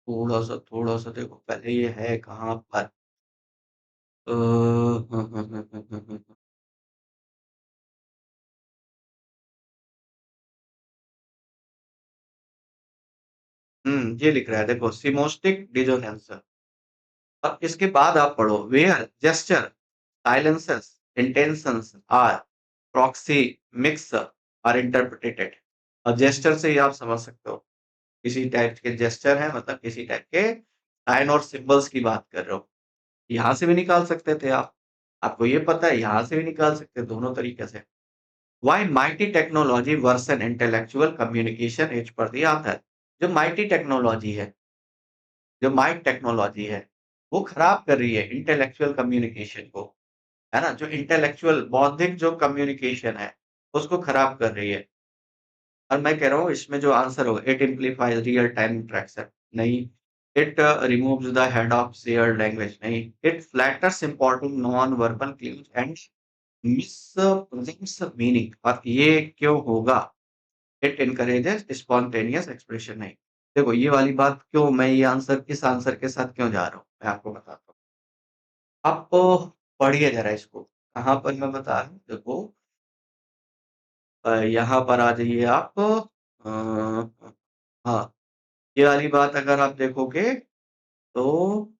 थोड़ा-सा देखो पहले ये है कहाँ पर? अ, ये लिख रहा है देखो सिमोस्टिक डिसोनेंस। अब इसके बाद आप पढ़ो where gesture, silences, intentions are proxemics are interpreted. और जेस्चर से ही आप समझ सकते हो किसी टाइप के जेस्चर है मतलब किसी टाइप के साइन और सिंबल्स की बात कर रहे हो। यहाँ से भी निकाल सकते थे आप। आपको ये पता है यहाँ से भी निकाल सकते हैं दोनों तरीके से। Why mighty technology versus intellectual communication as per the author. जो माइटी टेक्नोलॉजी है जो माइट टेक्नोलॉजी है, वो खराब कर रही है इंटेलेक्चुअल कम्युनिकेशन को, है ना? जो इंटेलेक्चुअल बौद्धिक जो कम्युनिकेशन है, उसको खराब कर रही है। और मैं कह रहा हूँ इसमें जो आंसर होगा it amplifies real time interaction नहीं, it removes the head of shared language नहीं, it flatters important non verbal clues and misrepresents meaning और ये क्यों होगा? इट एनकरेजेस स्पॉन्टेनियस एक्सप्रेशन नहीं। देखो ये वाली बात क्यों मैं ये आंसर इस आंसर के साथ क्यों जा रहा हूँ, मैं आपको बताता हूँ। आप पढ़िए ज़रा इसको, कहाँ पर मैं बता रहा हूँ देखो यहाँ पर आ जाइए आप हाँ, ये वाली बात अगर आप देखोगे तो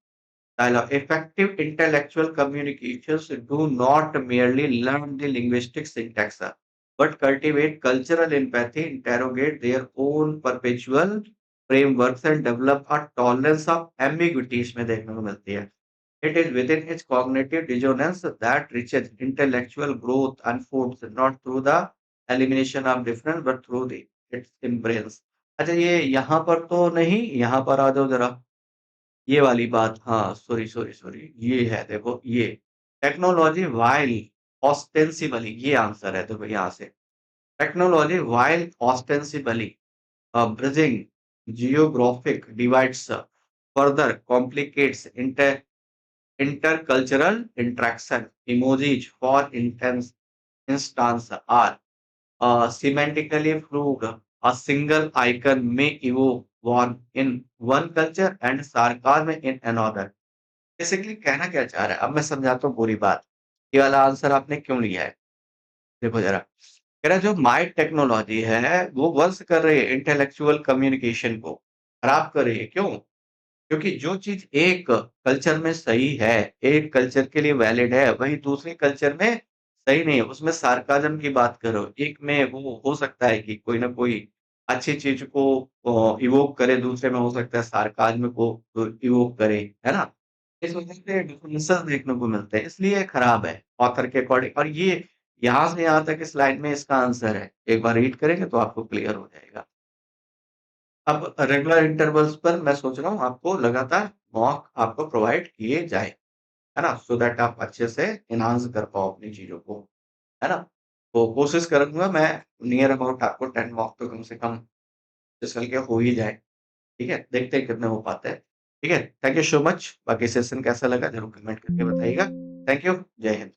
dialogue effective intellectual communications do not merely learn the linguistic syntax, but cultivate cultural empathy, interrogate their own perpetual frameworks and develop a tolerance of ambiguity इसमें देखने को मिलती है। It is within its cognitive dissonance that riches intellectual growth unfolds not through the elimination of difference but through the its embrace। अच्छा ये यहाँ पर तो नहीं, यहाँ पर आ जाओ ज़रा। ये वाली बात हाँ, सॉरी, ये है देखो ये टेक्नोलॉजी व्हाइल ऑस्टेंसिबली ये आंसर है देखो यहाँ से। Technology while ostensibly bridging geographic divides further complicates intercultural interaction. Emojis, for instance, are semantically fluid. A single icon may evoke one in one culture and sarcasm in another. Basically कहना क्या चाह रहा है अब मैं समझाता हूँ पूरी बात। ये वाला आंसर आपने क्यों लिया है? देखो जरा, कह रहा है जो माय टेक्नोलॉजी है वो वर्स कर रही है इंटेलेक्चुअल कम्युनिकेशन को, खराब कर रही है। क्यों? क्योंकि जो चीज़ एक कल्चर में सही है, एक कल्चर के लिए वैलिड है, वही दूसरे कल्चर में सही नहीं है। उसमें सार्काज़्म की बात करो, एक में वो हो सकता है कि कोई न कोई अच्छी चीज़ को इवोक करे, दूसरे में हो सकता है सार्काज़्म को इवोक करे, है ना? इस वजह से डिफरेंसेस देखने को मिलते हैं, इसलिए खराब है ऑथर के अकॉर्डिंग। और ये यहाँ से यहाँ तक इस लाइन में इसका आंसर है। एक बार रीड करेंगे तो आपको क्लियर हो जाएगा। अब रेगुलर इंटरवल्स पर मैं सोच रहा हूँ आपको लगातार मॉक आपको प्रोवाइड किए जाएँ, है ना? सो दैट आप अच्छे से एनहांस कर पाओ अपनी चीज़ों को, है ना? तो कोशिश करूँगा मैं नियर अबाउट आपको 10 मॉक तो कम से कम इस हल्के हो ही जाए, ठीक है? देखते हैं कितने हो पाते हैं, ठीक है? Thank you so much. बाकी सेशन कैसा लगा ज़रूर कमेंट करके बताइएगा। थैंक यू, जय हिंद।